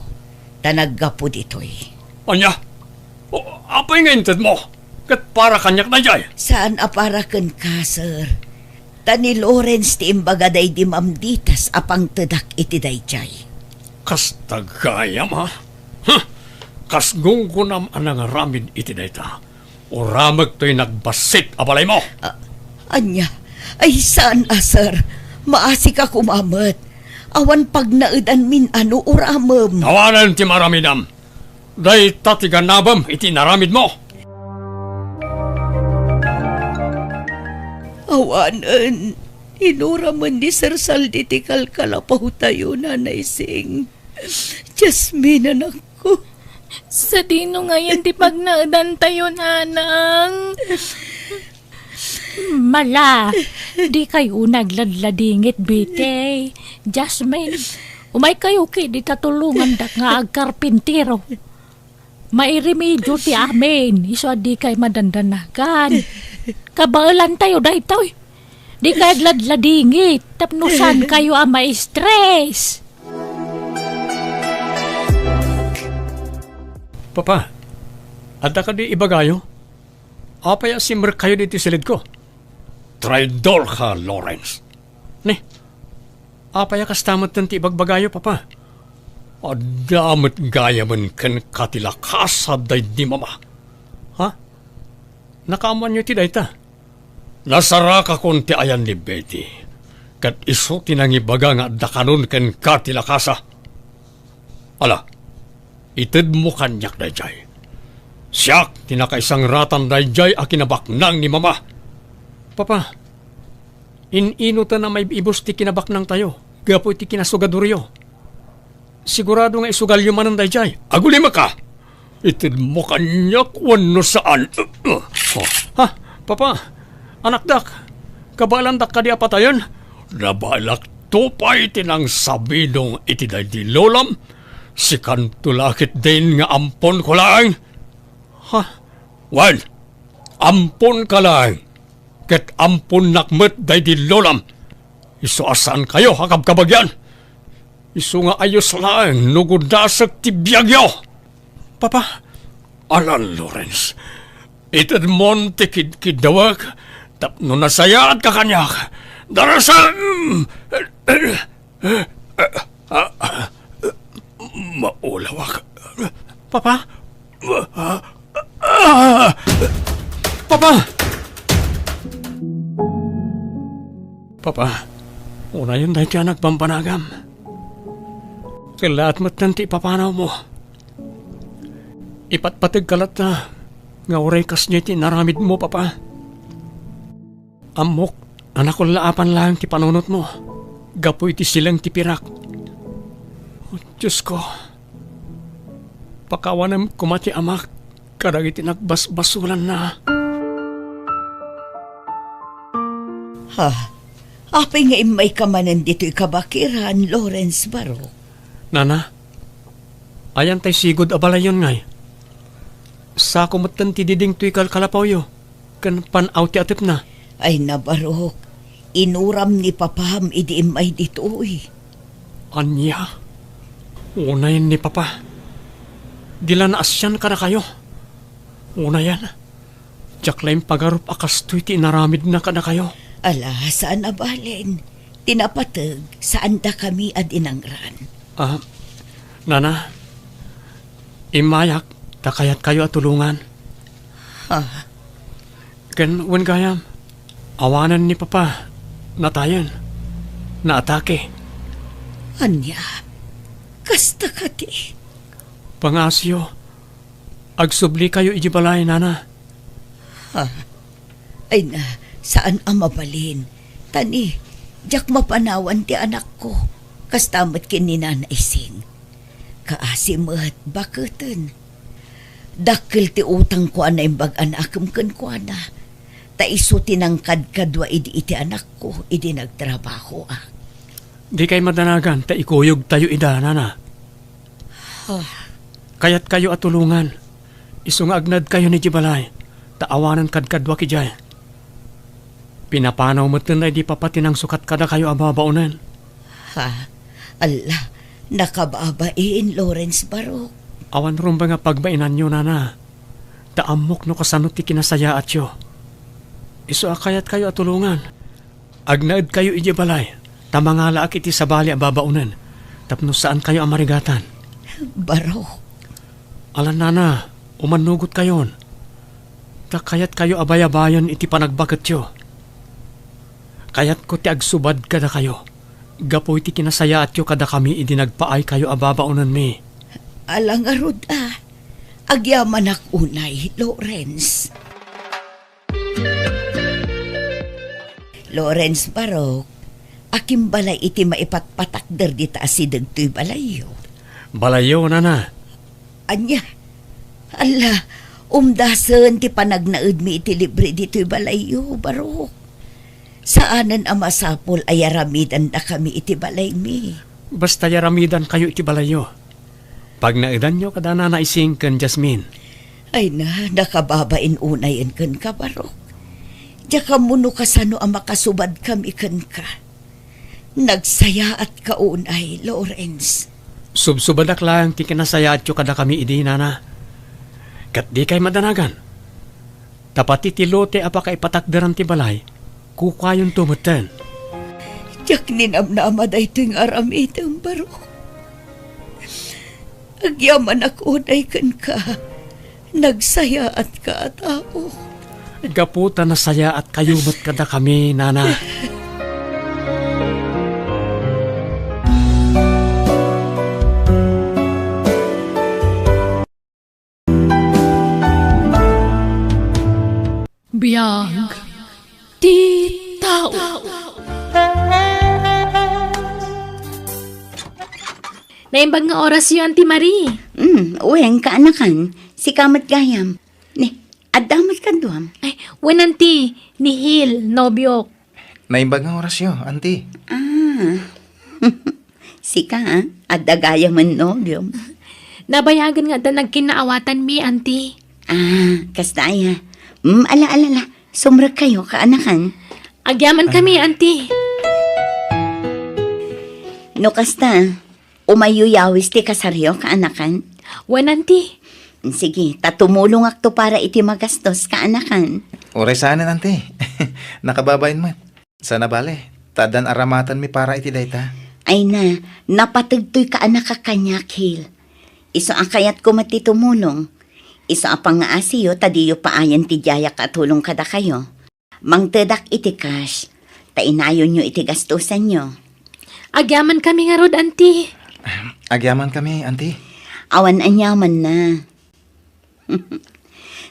Tanaggapo ditoy. Anya? O, apay nga inted mo? Kat para kanyak na jay. Saan aparakan ka, sir? Tani Lawrence ti imbagaday di mamditas apang tedak iti dayjay. Kas tagayam ha? Huh? Kas gunggunam anang ramid iti dayta. Uramag to'y nagbasit abalay mo. Anya, ay saan sir? Maasi ka kumamat. Awan pag naudan min ano uramam. Tawanan ti maramidam. Day tatiganabam iti naramid mo. Awanan, inuraman ni Sir Saldi ti kalkalapaw tayo na naising. Jasmine anak ko. Sa dino ngayon ti pagnaadan tayo, nanang. Mala, di kayo nagladladingit, bite. Jasmine, umay kayo di tatulungan da nga agkarpintero. Mairemedyo ti amin, iso di kay madandanagan. Kabaalan tayo da ito. Di kayo agladladingit, tapnusan kayo ang ma-stress. Papa, ada ka di ibagayo? Apaya simmer kayo dito silid ko. Traidor ka, Lawrence. Ni, apaya kastamat ti ibagbagayo, Papa. Adamat gaya man kan katilakasad day di mama. Ha? Nakaaman nyo ti dayta. Nasara ka kon ti ayan ni Betty. Kat iso tinangibaga nga dakanon kan katilakasa. Ala, ited mo kanyak dayjay. Siyak tinakaisang ratan dayjay a kinabaknang ni mama. Papa, ininutan na may ibos ti kinabaknang tayo. Gapo ti kinasugaduryo. Sigurado nga isugalyo man ang dayjay. Agulima ka! Itid mo kanyak wano saan. Ha? Papa, anak dak, kabalan dak ka di apatayon? Nabalak tupay tinang sabidong itiday di lolam, si kantulakit din nga ampon ko lang. Ha? Wan, ampon ka lang. Ket ampon nakmet day di lolam. Isu asan kayo hakab kabagyan? Isu nga ayos lang nugudasak ti biyagyo. Papa, alan Lawrence, itad mon ti kidawag, tapno nasayaan ka kanyak. Darasan! Maulawak. Papa? Papa! Papa, una yun dahil tiyan nagpampanagam. Kailaat mo't nanti papanaw mo. Ipatpatig kalat na nga uray kas niya tinaramid mo, Papa. Amok, anak ko laapan lang ti panunot mo. Gapoy ti silang ti pirak. Oh, Diyos ko. Pakawanam kumati amak, kadagiti nagbasbasulan na. Ha? Apay nga imay kamanan dito'y kabakiran, Lawrence Baro. Nana, ayan tay sigod abalayon ngay. Sa kumatan ti diding tuy kalkalapaw yo. Kan panaw ti atip na. Ay nabarok, inuram ni papaham idi imay dito'y. Anya? Unayan ni Papa. Dila na asyan ka na kayo. Unayan. Jaklaim pagarup akas tuy ti naramid na ka na kayo. Ala, saan abalin? Tinapatag, saan da kami adinangran? Nana, imayak, takayat kayo at tulungan. Ha? Kan, wan gayam, awanan ni Papa, natayan, naatake. Anya, kasta ka di. Pangasyo, agsubli kayo ijibalay, Nana. Ha? Ay na, saan ang mabalin? Tani, jak mapanawan ti anak ko. Kastamat kininanay sing. Kaasimat, bakatan. Dakil ti utang ko na imbag anakam kan ko na. Ta iso tinangkad kadwa idi iti anak ko, idi nagtrabaho ah. Di kay madanagan, ta ikuyog tayo ida, Nana. Kayat kayo at tulungan. Isungagnad kayo ni Jibalay. Taawanan kadkadwa ki Jay. Pinapanaw mo tunay di papatinang sukat kada kayo ababaunan. Ha? Allah, nakababain Lawrence Baro. Awan rumba nga pagbainan nyo, Nana. Taamok no kasano ti kinasaya at yo. Isu akayat kayo at tulungan. Agnaad kayo ijibalay. Tamangala ak iti sabali ababaunan. Tapno saan kayo amarigatan. Baro. Alan, Nana, umanugot kayon. Takayat kayo abayabayan iti panagbagat yo. Kayat ko ti agsubad kada kayo. Gapoy ti kinasaya at yo kada kami idinagpaay kayo ababaunan mi. Alang arud ah. Agyaman ak unay, Lawrence. Lawrence Baro, akim balay iti maipatpatakder di taasideg to'y balayo. Balayo, Nana. Anya, ala, umdasan ti panagnaud mi iti libre dito'y balayo, Baro. Saanan ang masapol ay aramidan na kami iti balay mi. Basta yaramidan kayo iti balayo. Pag naidan nyo kada na naising kan Jasmine. Ay na, nakababain unayan kan ka, Baro. Diya ka muno kasano ang makasubad kami kan ka. Nagsaya at kaunay, Lawrence. Subsubadak lang ti kinasaya at yo kada kami idi, Nana. Kat di kay madanagan. Tapati ti lote apaka ipatakdaran ti balay. Kukayon tumutan. Diyak ninamnama da ito'y aramidang, Baro. Agyaman ako unay kan ka. Nagsaya at ka tao. Gaputa na saya at kayumot kada kami, Nana. Biyag ti tao. Naimbag nga oras yun, Auntie Marie. Uweng, kaanakan. Si kamat gayam. Ni, adamot ka duam. Ay, wen Auntie, ni Hil, nobyo. Naimbag nga orasyo, auntie. Si ka, adda gayam ang nobyom. Nabayagan nga da nagkinaawatan mi, Auntie. Kastaya. Ala. Sumrag kayo, kaanakan. Agyaman kami, Auntie. No kasta, umayuyawis ti kasaryo, kaanakan. Wen Auntie. Sige, tatumulong akto para iti magastos, kaanakan. Oray saanan, auntie. Nakababayin mo. Sana bale. Tadan aramatan mi para iti dayta. Ay na, napatagtoy ka anak kakanyak, Hil. Iso ang kayat ko matitumulong. Iso ang pangaasiyo, tadiyo paayan ti jaya katulong kada kayo. Mangtedak iti cash, tainayon nyo iti gastusan nyo. Agyaman kami nga rod, Auntie. Agyaman kami, auntie. Awan anyaman na.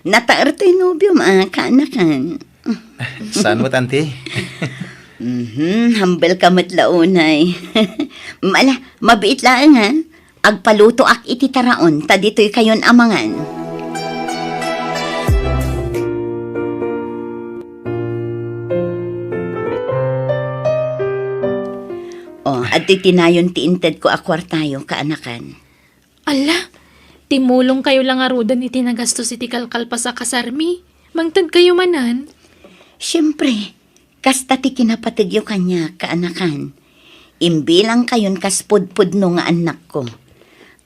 Nataar to'y nobyom, kaanakan. Saan mo't, auntie? Hambal ka matlaunay. Mabiit lang ha. Agpaluto ak iti taraon, tadito'y kayon amangan. At tinayon ti inted ko akwartayo, kaanakan. Ala, timulong kayo lang arudan iti nagastos iti kalkalpa sa kasarmi. Mangtad kayo manan. Siyempre, kasta ti kinapatigyo kanya, kaanakan. Imbilang kayon kaspudpud no nga anak ko.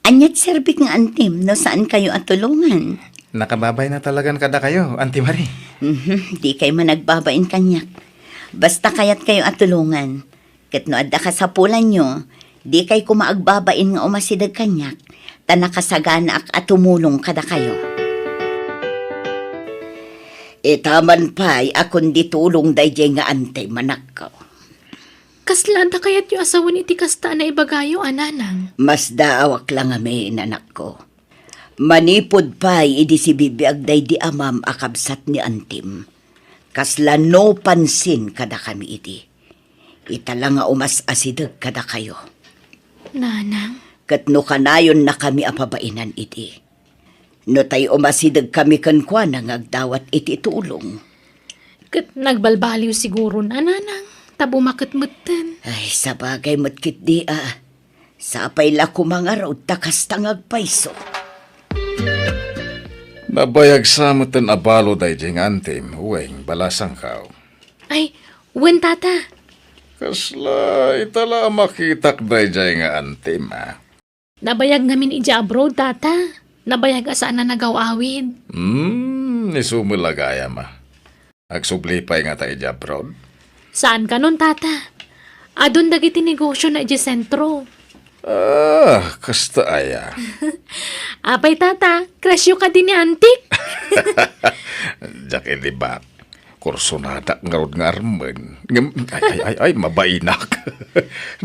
Anyat serbik nga antim no saan kayo atulungan. Nakababay na talagan kada kayo, Auntie Marie. Di kayo managbabain kanyak. Basta kayat kayo atulungan. Ket no adda ka sa pulan nyo, di kay kumaagbabain nga umasidag kanyak, ta nakasagana ak atumulong kada kayo. Taman pa'y akon di tulong dayjay nga ante manak ko. Kaslada kayat yung asawan iti kasta na ibagayo, ananang. Mas daawak lang amin, anak ko. Manipod pa'y idi si bibiyag day di amam akabsat ni antim. Kasla no pansin kada kami iti. Itala nga umas asidag kada kayo. Nanang. Kat no kanayon na kami apabainan iti. No tayo umasidag kami kankwa na ngagdawat iti tulong. Kat nagbalbaliw siguro na, nanang. Tabo makatmutan. Ay, sa bagay matkit di Sapay la kumangarod takas tangag paiso. Nabayag sa mutan abalo dayjay nga antim, uweng balasang kao. Ay, wen tata. Kasla, itala makitak dayjay nga antim, Nabayag namin ija abroad, tata. Nabayag asaan na nagawawid. Nisumulagaya Agsublipay nga tayo abroad. Saan ka nun, tata? Adun dagiti negosyo na ija sentro. Kasta aya. Apay, tata. Krasyo ka din ni antik. Diyak ilibak. Kursunada nga rod nga armen. Ay, mabainak.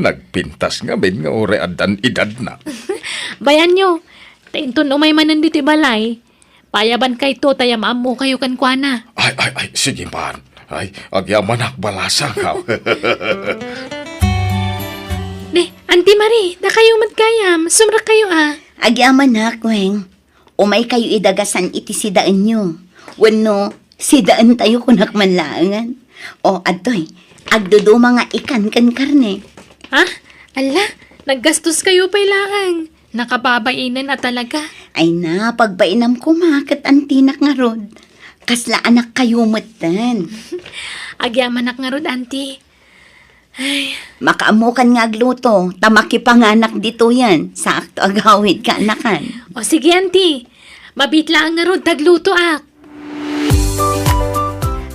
Nagpintas nga ben nga ore adan idad na. Bayan nyo. Tainton umay manan diti balay. Payaban kay to, tayamam mo kayo kankwana. Ay, sige man. Ay, agyaman balasang ka. Auntie Marie, na kayo magkayam. Sumrak kayo Agyaman na, kweng. Umay kayo idagasan iti sidaan nyo. Wano, sidaan tayo kunak manlaangan. Adoy, agdudo mga ikan kan karne. Ha? Ala, naggastos kayo pailaang. Nakababainan na talaga. Ay na, pagbainam ko makat antinak nga rod. Kasla anak kayo matan. Agyaman nga rod, auntie. Ay, Makaamukan nga agluto, tamaki panganak dito yan. Sa akto agawid ka anakan. o sige, auntie. Mabitlaan nga rod, tagluto ak.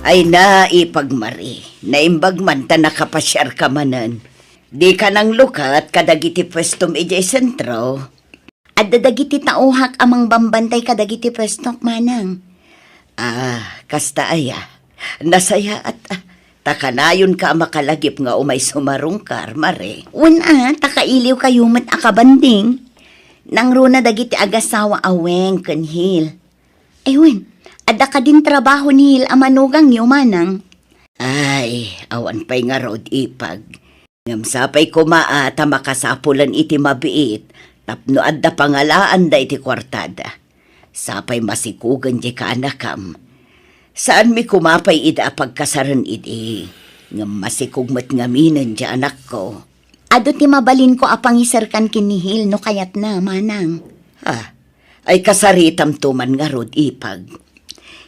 Ay na, ipagmari. Naimbag man ta nakapasyar ka manan. Di ka nang lukat kadagiti pwestom ijay sentro. At dadagiti tauhak amang bambantay kadagiti pwestok manang. Kasta aya. Nasaya at takanayon ka makalagip nga umay sumarong karmare. Takailiw kayo mat akabanding. Nang runa dagiti agasawa aweng kanhil. Ayun, ada ka din trabaho ni Hil amanugang yumanang. Ay, awan pa'y nga rod ipag. Ngamsapay ko maata makasapulan iti mabiit, Tapno adda pangalaan da iti kwartada. Sapay masikugan di ka anakam. Saan mi kumapay ida pagkasaran idi. Nga masikugmat ngaminan di anak ko. Ado ti mabalin ko apang isarkan kinihil no kayat na, manang. Ay kasaritam tuman nga rod ipag.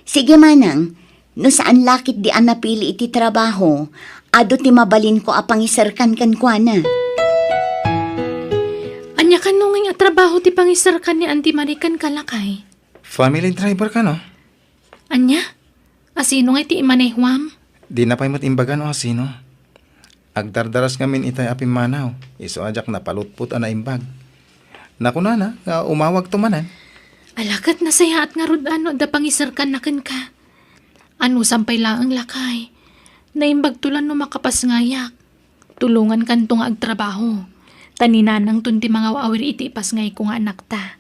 Sige, manang, no saan lakit di anapili iti trabaho, ado ti mabalin ko apang isarkan kan kuana. Anya ka nunging at trabaho ti pangisarkan ni Auntie Marican kalakay. Family driver ka, no? Anya? Asino nga ti imanehwam? Di na pa'y matimbagan o sino. Agdardaras ngamin itay apimanaw. Iso ajak na palutput na imbag. Nakunana, nga umawag tumanan. Alakat na saya at nga rod ano da pangisarkan na ken ka. Ano sampay laang lakay. Naimbag tulan no makapas ngayak. Tulungan kanto nga agtrabaho. Taninanang tunti mga waawir iti ipas ngay ko nga anak ta.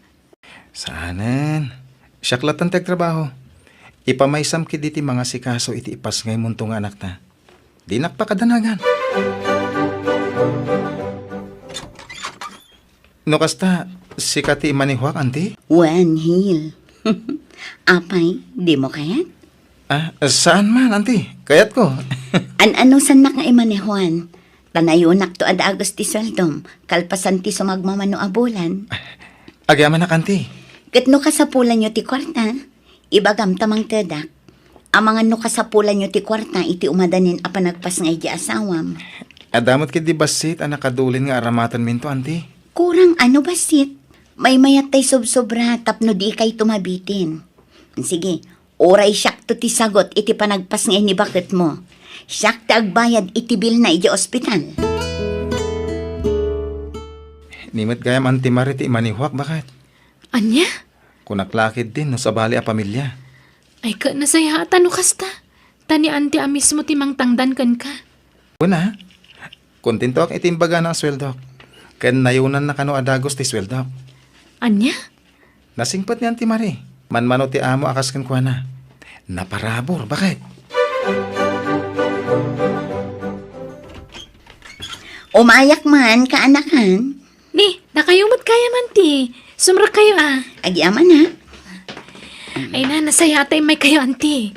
Saanan. Siyaklatan tag trabaho. Ipamaysam kid iti mga sikaso iti ipas ngay munto nga anak ta. Di nakpakadanagan. No kasta, sikati manihwak, anti? Wan, hil. Apay, di mo kayat? Saan man, anti? Kayat ko. Ano san na nga imanehuan? Tanayunak to ad agos ti swaldom, kalpasan ti sumagmamano abulan. Agyaman na, anti. Kat no kasapulan nyo ti kwarta, ibagam tamang tedak. Amangan no kasapulan nyo ti kwarta, iti umadanin a panagpas nga iti asawam. Adamot kid di basit, nakadulin nga aramatan minto, anti. Kurang ano basit? May mayat tay sobra tapno di kay tumabitin. Sige, oray siyak to ti sagot iti panagpas nga ni bakit mo. Siyak ti agbayad iti bil na iti ospital. Nimit gayam anti mariti manihwak, bakit? Anya? Kunaklakid din no sa bali a pamilya. Ay ka nasaya at ano kasta? Tani Auntie amis mo timang tangdan kan ka. Una, kontento ak itimbaga ng sweldo. Ken nayunan na kano adagos ti sweldo. Anya? Nasingpat ni Auntie Marie. Manmano ti amo akas kan kuana. Naparabor, bakit? Umayak man, kaanakan. Ni, nakayumot kaya man ti. Sumrak kayo Agyaman ha. Ay na, nasaya atay may kayo Auntie.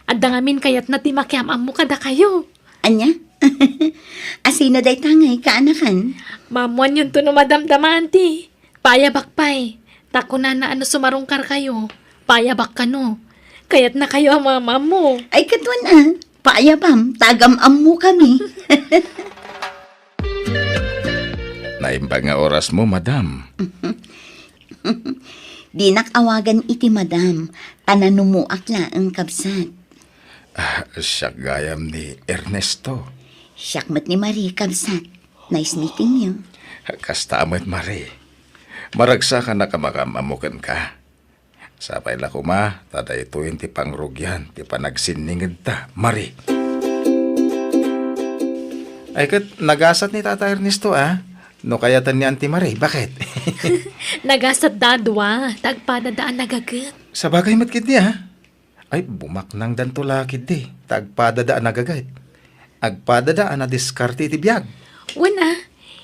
At dangamin kayat na ti makiamam mo kada kayo. Anya? Asino day tangay, kaanakan? Mamuan yun to no madamdama Auntie. Payabak pay. Tako na ano sumarungkar kayo. Payabak ka no. Kayat na kayo ang mama mo. Ay katwan paayabam, tagam-am mo kami. Naimbag nga oras mo, madam. Di nakawagan iti madam, tananumuak la ang kabsat. Siya gayam ni Ernesto. Siyakmat ni Marie kabsat. Nice meeting you. Kasta amat, Marie. Maragsa ka na kamakamamukan ka. Sapay la kuma, tada ito yung ti pangrugyan, ti panagsiningid ta, Marie. Ay kat nagasat ni Tata Ernesto No kayatan ni Auntie Marie, bakit? Nagasat dadwa. Tagpadadaan nagagat. Sa bagay matkid niya, ay bumaknang dantulakid di. Tagpadadaan nagagay. Agpadadaan na diskarte iti biyag. Wana,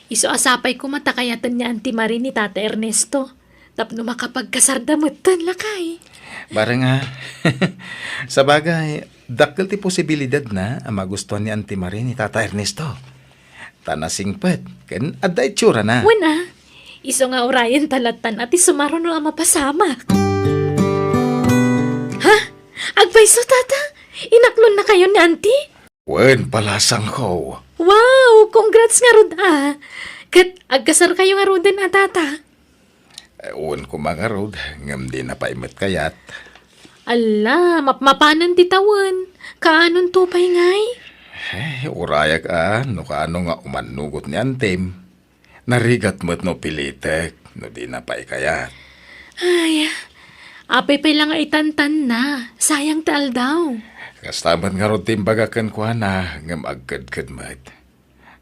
iso asapay ko matakayatan ni Auntie Marie ni Tata Ernesto. Tapno makapagkasardamutan lakay. Barang sa bagay, dakkel ti posibilidad na ang magustuhan ni Auntie Marie ni Tata Ernesto. Tanasingpet, ken adda itsura na. Wana, iso nga orayan talatan at isumaro no ang mapasamak. Ha? Agpaiso tata? Inaklon na kayo ni Auntie? Wen palasang ko. Wow, congrats nga rod Kat agkasar kayo nga roden tata. Uwan ko mga rod, ngam di na paimat kayat. Ala, mapanan ti tawan. Kaanon tupay ngay? Urayak no kaano nga umanugot ni Antem. Narigat mo't no pilitek, no di na paikayat. Ay, apay pa lang itantan na. Sayang taal daw. Kastaman nga rod timbagakan ko na, ngam agkad-kad mat.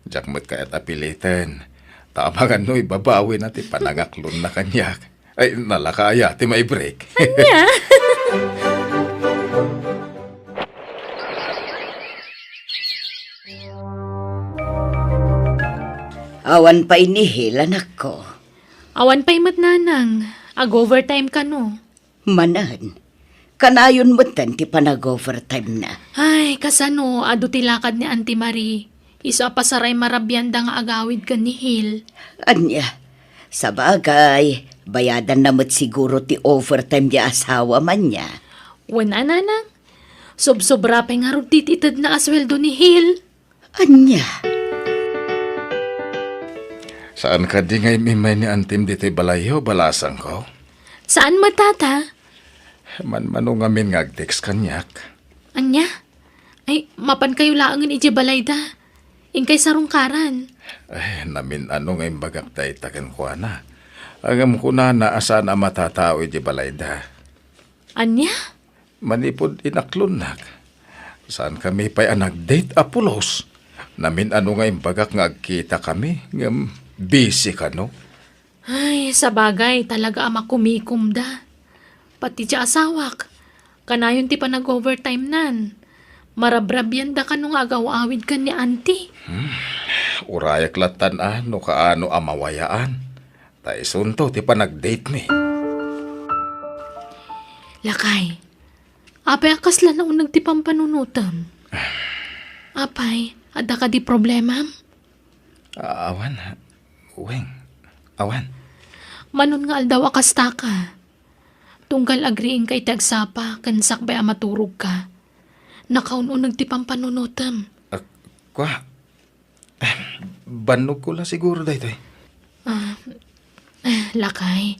Diyak mo't kayat apilitan. Tama nga no, ibabawi na ti panangaklon na kanyak. Ay, nalakaya, ti may break. Anya? Awan pa inihil, anak ko. Awan pa'y matnanang. Ag-overtime ka no. Manan. Kanayon mo tan ti panag-overtime na. Ay, kasano, ado tilakad ni Auntie Marie. Isa pa saray marabyanda nga agawid ka ni Hil. Anya, sa bagay, bayadan namot siguro ti overtime di asawa man niya. Wala nanang. Sob-sobra pa nga rin tititad na asweldo ni Hil. Anya, Saan ka di ngay mimay ni Antim dito'y balayo, balasang ko? Saan matata? Man-mano ngamin ngagtext kanyak. Anya? Ay, mapan kayo laangan ije balayda. Ingkay sarungkaran. Ay, namin ano ngay bagak tayo takan ko na. Agam ko na asan na matatao iti balayda. Anya? Manipod inaklunak. Saan kami pa'y nag-date apulos? Namin ano ngay bagak ngagkita kami. Ngam busy ka no? Ay, sa bagay, talaga ama kumikum da. Pati siya asawak. Kanayon ti pa nag-overtime nan. Marabrabyan da ka nung agaw-awid ka ni auntie. Urayak latan no kaano amawayaan. Taisunto ti pa nag-date mi. Lakay, apay akasla na unang ti pampanunutam. Apay, ada ka di problema? Awan, uwing, awan. Manon nga aldaw akasta ka. Tunggal agriing kay tagsapa, kansak bay maturog ka. Nakaununag ti pampanunutam. Kwa, banog ko lang siguro dahito eh. Lakay,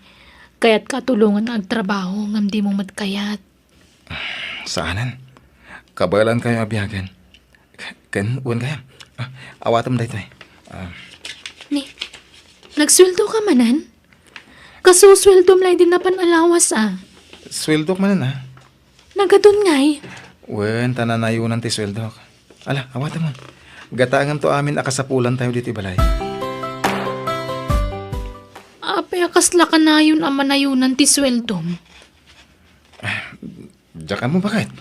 kaya't katulungan ang trabaho ngam di mo matkayat. Saanan? Kabalan kayo abiyagan. Kan, uwan kayo. Awatam dahito eh. Ni, nagsweldo ka manan? Kasusweldo mlay din na panalawas Sweldo ko man na. Nagadun ngay. Wen, tananayunan ti sweldo. Ala, awatam mo. Gataangan to amin akasapulan tayo dito balay. Apay akasla ka na yun ang manayunan ti sweldom. Diyakan mo bakit?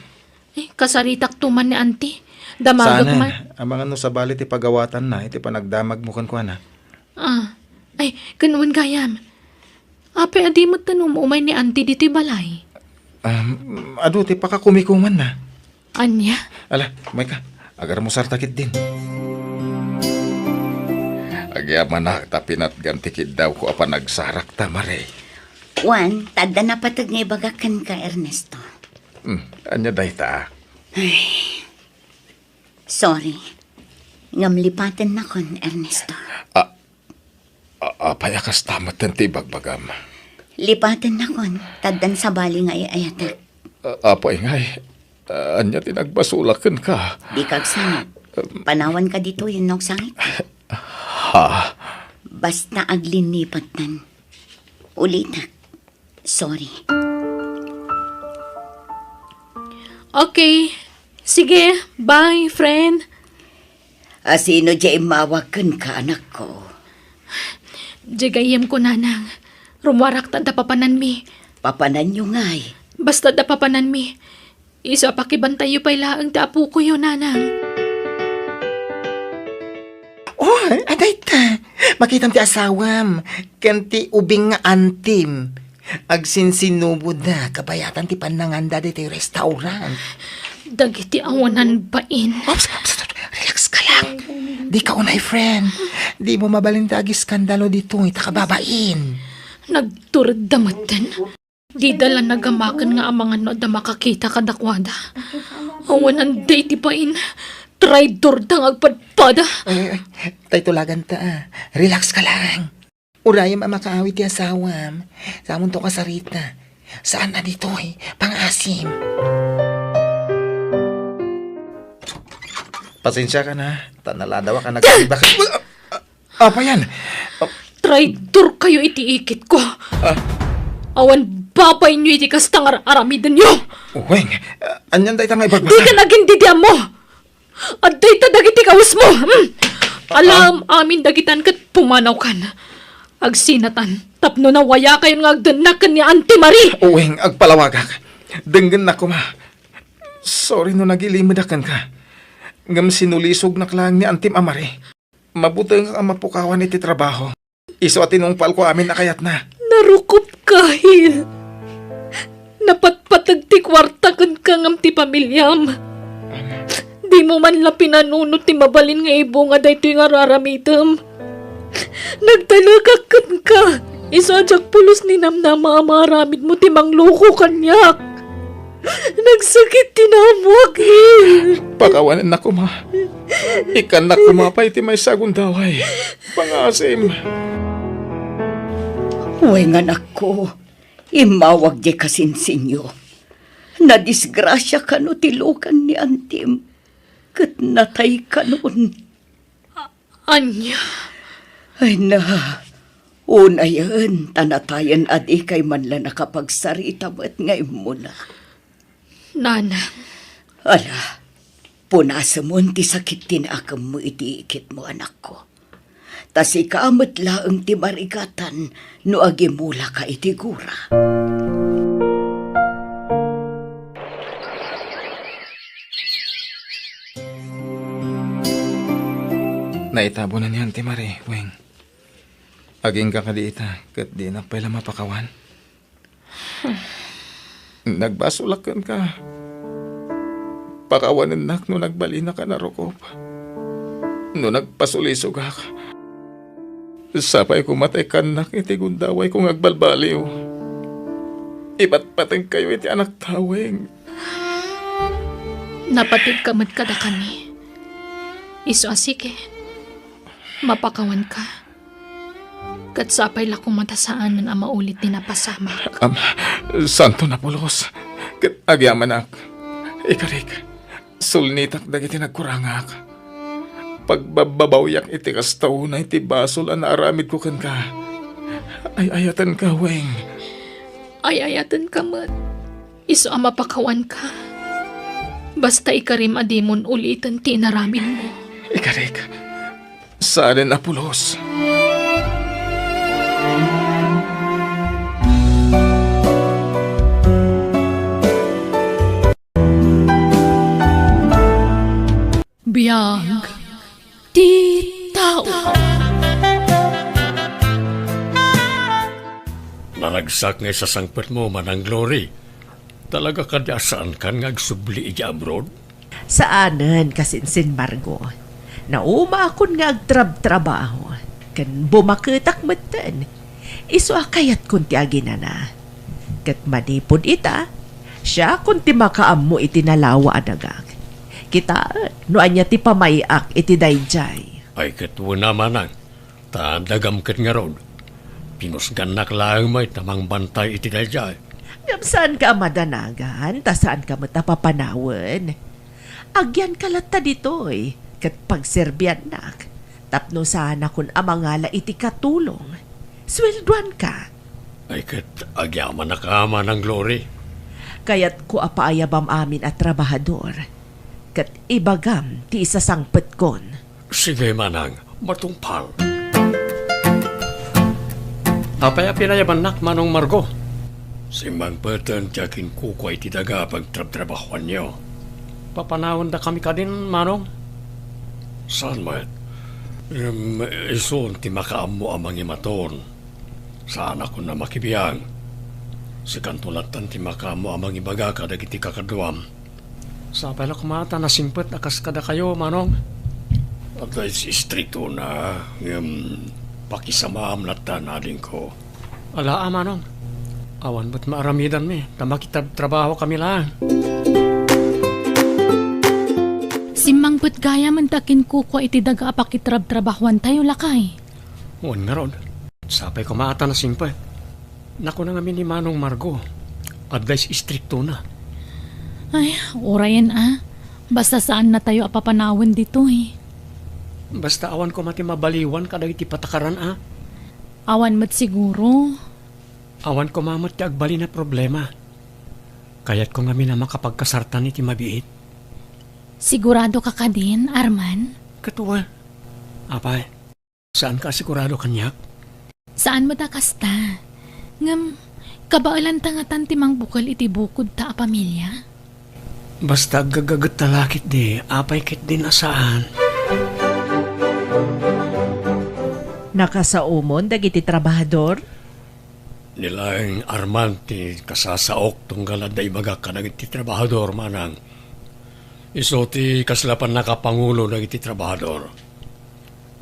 Kasaritak tuman ni auntie. Damagag man. Sana, ang mga no sa bali ti pagawatan na, iti panagdamag mo kan na. Ay, kanuan gayam. Apay adi mo tanong umay ni auntie dito'y balay. Ado, ti pakakumikuman na. Anya? Ala, may ka. Agar mo sartakit din. Agyaman na tapinat gantikid daw ko apa nagsarak tamare. Juan, tada na patag nga ibagakan ka, Ernesto. Anya dahi ta. Sorry. Ngamlipatan na kon, Ernesto. Apay akas tamat ng tibagbagam. Lipatan na kon, tadan sa bali nga iayatak. Apay ngay. Anya tinagbasulakan ka. Di kag sangit. Panawan ka dito yun nok sangit. Ha? Basta aglinipat nan. Ulitak. Sorry. Okay. Sige, bye, friend. Asino di mawakan ka anak ko? Jigayem ko nanang. Rumwarak ta papanan mi. Papanan nyo ngay. Basta da papanan mi. Isa pakibantay yu pa'y laang taapu ko yun, nanang. Oh, aday ta. Makitam ti asawam. Kanti ubing nga antim. Agsinsinubod na. Kabayatan ti pananganda di ti restaurant. Dagiti awanan bain. Ops, relax ka lang. Di ka unay, friend. Di mo mabalintagi skandalo dito. Itakababain. Nagturad damatan. Di dala nagamakan nga ang mga no da makakita kadakwada. Awanan day ti bain. Traidor dang agpadpada. Ay, tay tulagan ta. Relax ka lang. Urayam ang makaawit ti asawam. Samon to kasarita. Saan na dito eh? Pang-asim. Pasensya ka na. Tanaladawa ka nagkaiba ka. Apa yan? Traidor kayo itiikit ko. Awan babay nyo iti kastang aramidan nyo. Uweng, anyan dahi ta nga ibagbasa. Di ka nagindidiyan mo. At day ta dagiti kawas mo. Alam amin dagitan kat pumanaw kan. Agsinatan. Tapno na waya kayo nga agdanakan ni Auntie Marie. Uweng, agpalawagak. Denggan na ko ma. Sorry no nagilimidakan ka. Ngam sinulisog na klang ni Antim Amare. Mabutang ang mapukawan iti trabaho. Iso at tinungpal ko amin na kayat na. Narukop kahil. Napatpatag ti kwarta kan kangam ti pamilyam. Di mo man la pinanunot ti mabalin nga ibo nga daytoy nga raramitem. Nagtalagak kan ka. Isadyak pulos ni namnama amaramid mo ti mangloko kanyak. Nagsakit tinamwag Pakawanan na ko ma. Ikan na kumapay ti may sagundaway. Pangasim. Uy nga nako, imawag di kasinsinyo. Nadisgrasya ka no tilukan ni Antim. Kat natay ka noon. Anya. Ay na, una yan, tanatayan adi kay man lang nakapagsarita mo't ngayon mo na. Nana. Ala, punasa mo ti sakit tinakam mo iti ikit mo anak ko. Tas ikaamot laang ti marigatan no agimula ka iti gura. Naitabo na niyan ti Marie, Weng. Aging ka kadiita, kat di na pala mapakawan. Nagbasulakan ka. Pakawanan nak no nagbali na ka na rukop. No nagpasulisog ka. Sapay kumatay ka nak iti gundaway kung agbalbaliw. Iba't pateng kayo iti anak taweng. Napatid kamad kada kami. Iso asike. Mapakawan ka. Kat sapay la kumatasaan man ama ulit ni napasama. Santo na pulos. Kat agyaman ak. Ikarik. Sulnitak dagiti nagkurangak. Pagbabawyak iti kastaw na iti basol ang naaramid ko kan ka. Ay ayatan ka, Weng. Ay ayatan ka man. Iso ang mapakawan ka. Basta ikarim adimon ulitan tinaramin mo. Ikarik. Saan na pulos? Biyag di tao. Naragsak nga sa sangpet mo, Manang Glory. Talaga ka di asaan kan nga agsubli iti abroad? Saanan kasinsin Margo. Nauma akon nga agtrab-trabaho. Kan bumaketak meten. Iso akayat kun ti aginana. Kat manipod ita, siya kun ti makaammo iti nalawa adagag. Kita, no anya ti pamayak iti dayjay. Ay katwa na Manang. Tandagam kat nga rod. Pinusgan nak lang may tamang bantay iti dayjay. Ngam saan ka madanagan, ta saan ka matapapanawan. Agyan kalata ditoy, kat pagserbian nak. Tapno sana kun amangala iti katulong. Swelduan ka. Ay kat agyaman na ka, Manang Glory. Kaya't ko apaayabam amin at trabahador. Kat ibagam ti isasangpet kon. Sige, Manang, matungpal. Apaya pinayaban nak, Manong Margo. Simbang peten tiyakin kuko iti daga pagtrab-trabahuan niyo. Papanawan da kami ka din, Manong. Saan mayat? Isun ti makaammo amang imaton. Saan ako na makibiyang? Si kantulatan ti makaammo amang ibaga kada kiti kakaduam. Sa pala kumata na simpet akas kada kayo, Manong. At ay si stricto na pakisamaam lata na din ko. Ala, Manong. Awan ba't maaramidan mi? Tamakita trabaho kami lang. Simang put gaya man takin kuko iti daga apakitrab-trabahuan tayo lakay. Uwan nga ron. Sapay kumata na simpet. Naku na ngamin ni Manong Margo. Advice stricto na. Ay, orayan Basta saan na tayo apapanawan dito Basta awan ko mati mabaliwan kada iti patakaran Awan mat siguro. Awan ko mamat ti agbali na problema. Kaya't ko ngamin na makapagkasartan iti mabiit. Sigurado ka ka din, Arman? Katuwa. Apay, saan ka sigurado kanyak? Saan mo da kasta? Ngam, kabaalan tangatan timang bukal iti bukod ta a pamilya? Basta gagagat talakit di, apay kit din asaan. Nakasaumon dagiti trabahador? Nilaing Arman ti kasasaok tunggal da ibaga ka dagiti trabahador manang. Iso ti kaslapan nakapangulo dagiti trabahador.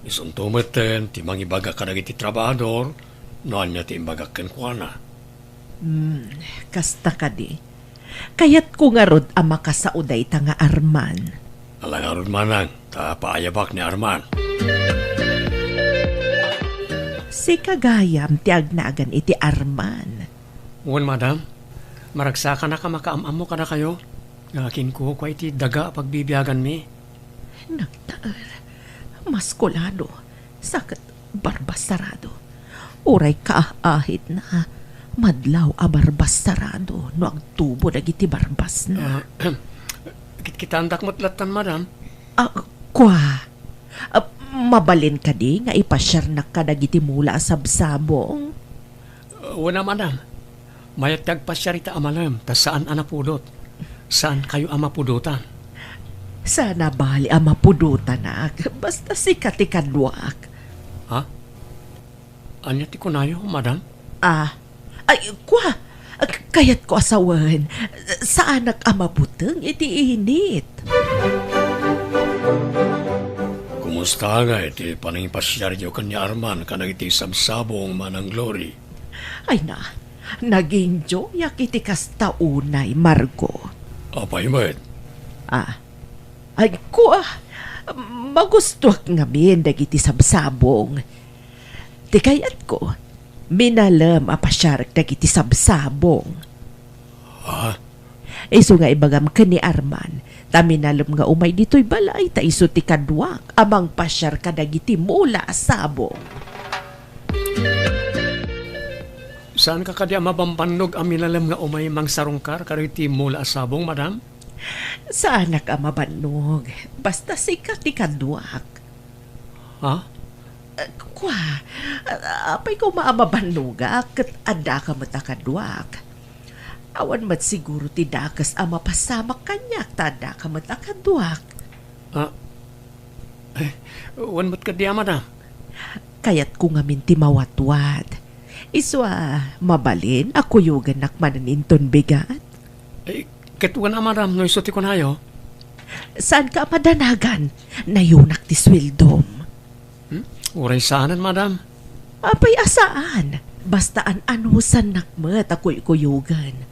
Ison tumeten ti mangibaga ka dagiti trabahador noan niya ti imbaga kenkwana. Kasta ka di. Kayat ko nga rod ang makasauday ta nga Arman. Alangarod manang, ta paayabak ni Arman. Si kagayam ti agnagan iti Arman. Uwan madam, maragsakan na ka makaamam mo ka na kayo. Ngakin ko kwa iti daga pagbibiyagan mi. Nagtaar, maskulado, sakit barbas sarado. Uray kaahit na, madlaw a barbas sarado, no agtubo dagiti barbas na. Kitandak mo't latan madam. Mabalin ka di nga ipasyar na ka dagiti mula sabsabong. Wala madam, mayat tagpasyarita amalam, ta saan anapudot? Saan kayo amapudotan? Sana bali ang mapudutan na, basta sikat ikadwak. Ha? Anya ti kunayo, madam? Kayat ko asawan, saan amabuteng iti init? Kumusta nga iti panangpasyaryo kanya Arman kanang iti sabsabong manang glory? Ay na, naging joyak iti kastaunay, Margo. Apay met? Magustuak nga min dagiti sabsabong. Ti kayat ko, minalam apasyarek dagiti sabsabong. Ha? Iso nga ibagam ka ni Arman, taminalam nga umay dito'y balay, ta iso ti kadwak, amang pasyar ka dagiti mula sabong. Saan ka kadi mabambanog ang minalam nga umay mang sarungkar kariti mula sabong, madam? Saan ka mabanog, basta sikat ti kadwak. Ha? Apay ko maamabanuga, kat ada ka matakadwak. Awan mat siguro ti dakas ang mapasamak kanyak, tada ka matakadwak. Wan mo't kadi madam? Kayat ko nga minti mawatwad. Iswa, mabalin, ako yugan nakmananinton bigat. Ketuan madam, no isuti ko nayo. Saan ka madanagan? Nayunak ti swildom. Uray saanan, madam? Apay asaan? Basta anusan nakmet ako'y kuyugan.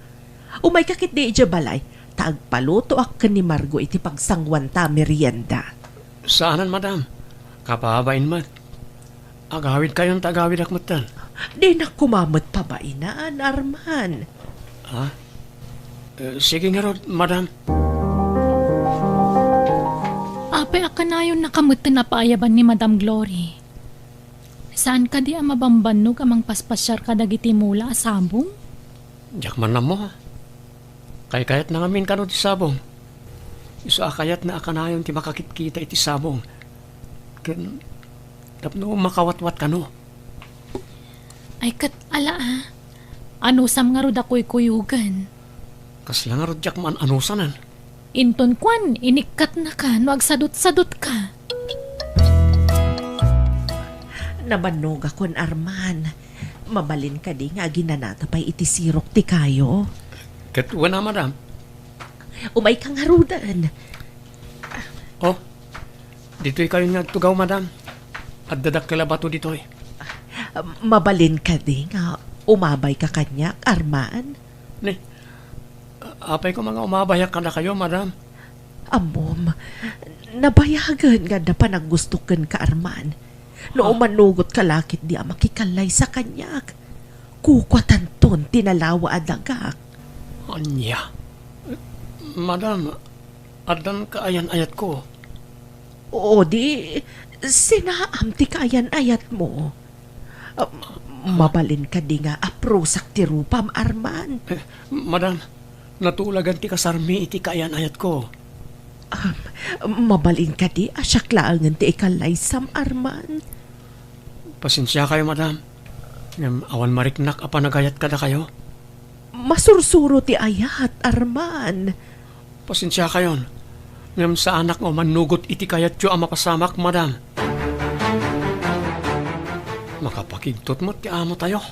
Umay kakit di ija balay, taagpaluto ak ni Margo iti pagsangwan ta merienda. Saanan, madam? Kapabain mat. Agawid kayong tagawid akmatan. Di na kumamot pa ba inaan, Arman? Ha? Sige nga rod, madam. Apay akanayon nakamutin na paayaban ni Madam Glory. Saan ka di ang mabambanog amang paspasyar ka dagiti mula sabong? Diyak man na mo. Kayat na ngamin ka no ti sabong. Iso akayat na akanayon ti makakitkita iti sabong. Ken, tapno makawatwat ka no. Ay kat ala Anusam nga rod ako'y kuyugan. Kasla nga rod diyak man anusanan. Inton kwan, inikat na ka, no agsadot-sadot ka. Nabanog akon, Arman. Mabalin ka di nga ginanata pa'y itisirok ti kayo. Ketuwa na, madam. Umay kang harudan. Oh, dito'y kayo nga tugaw, madam. At dadak kala bato dito'y. Mabalin ka di nga umabay ka kanyak, Arman. Ne, apay ko mga umabayak ka na kayo, madam. Amom, nabayagan nga na panaggustukan ka, Arman. No manugot ka lakit di makikalay sa kanyak. Kukwatan ton tinalawa adagak. Anya. Madam, adan kaayan-ayat ko. O di, sinaam ti kaayan-ayat mo. Mabalin ka di nga aprosak ti rupam, Arman. Madam, natulagan ti kasarmi iti kaayan-ayat ko. Mabalin ka di asyaklaangan ti ikalay sam, Arman. Pasensya kayo, madam. Awan mariknak apanagayat kada kayo. Masursuro ti ayat, Arman. Pasensya kayon. Ngam sa anak mo manugot iti kayat yo ang mapasamak, madam. Makapakigtot mo't ti amo tayo.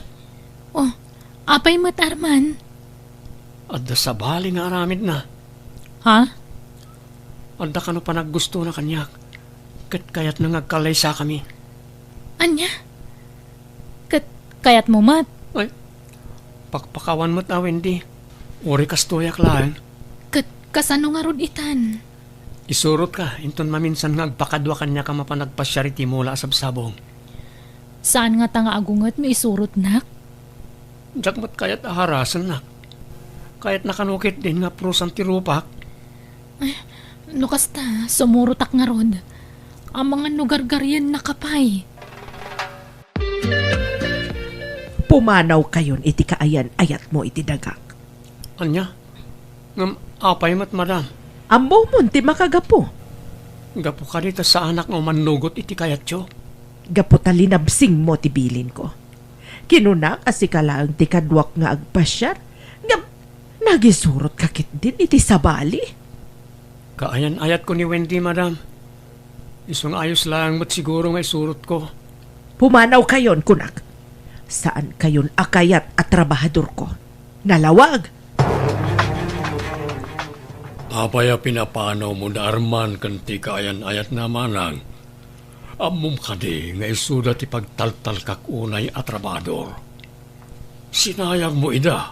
Oh, apay mo't Arman? Adda sa bali nga aramid na. Ha? Adda ka no pa naggusto na kanyak. Kat kayat na ngagkalay sa kami. Anya? Kayat mo mat? Ay, pakpakawan mo't Wendy. Uri kastoyak lang. Kasano nga rod itan? Isurot ka, inton maminsan nga agpakadwa kanya ka mapanagpasyariti mula sa sabong. Saan nga tanga agungat mo isurot nak? Diyak mo't kayat aharasan na. Kayat nakanukit din nga prusan tirupak. No kasta, sumurutak nga rod. Ang mga nugargaryan nakapay. Pumanaw kayon iti kaayan ayat mo iti dagak. Anya? Ngam apay mo't madam. Ambo mo ti makagapo. Gapo ka dito sa anak mo manlugot iti kayat yo. Gapo talinabsing mo ti bilin ko. Kinunak asikalaang ti kadwak nga agpasyar. Ngam, nagisurot kakit din iti sabali. Kaayan ayat ko ni Wendy, madam. Isang ayos lang mo't siguro nga isurot ko. Pumanaw kayon, kunak. Saan kayon akayat at trabahador ko? Nalawag. Apaya pinapanaw mo na Arman kanti kaayan ayat na manang. Amom ka di nga isuda ti pagtaltal kak unay at trabador. Sinayang mo ida.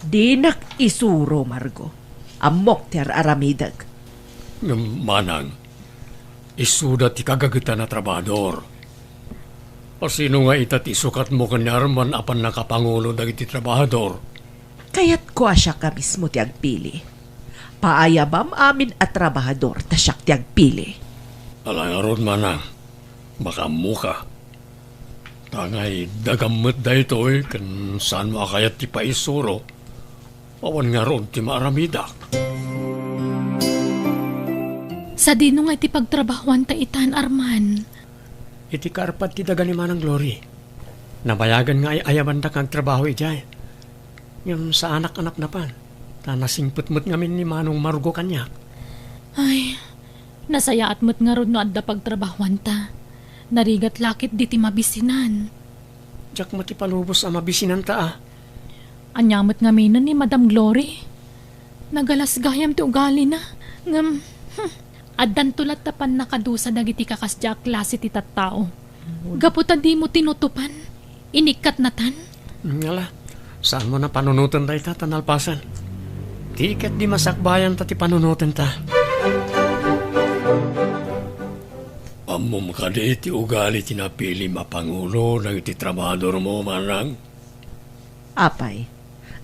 Dinak isuro, Margo. Amok ti aramidag. Manang, isuda ti kagagitan na trabador. O sino nga itat isukat mo kanya Arman apan nakapangulo dagiti trabador? Kaya't ko asya ka mismo ti agpili. Paayabam amin at trabahador ta siyak ti agpili. Alangarod manang, makamuka. Tangay dagamot da ito kan saan mo akayat ti paisuro. Awan nga ron ti maaramidak. Sa dino nga iti pagtrabahuan ta itan, Arman. Iti karpat ti daga ni Manang Glory. Nabayagan nga ay ayaban da kang trabaho ijay. Yung sa anak-anak na pan. Ta nasingput-mut ngamin ni Manong Margo kanya. Ay, nasaya at mo't nga rod no adda pagtrabahuan ta. Narigat lakit di ti mabisinan. Diyak mo ti palubos ang mabisinan ta ah. Anyamot nga minan ni Madam Glory. Nagalas gayam ti ugali na. Ngam, addan tulat tapan nakadusa dagiti kakasya klase ti tattao. Gaputa di mo tinutupan. Inikat na tan. Ngala, saan mo na panunutan tayo ta tanalpasan? Tiket di masakbayan ta ti panunutan ta. Amom ka di ti ugali tinapili mapangulo ng iti trabador mo manang. Apay,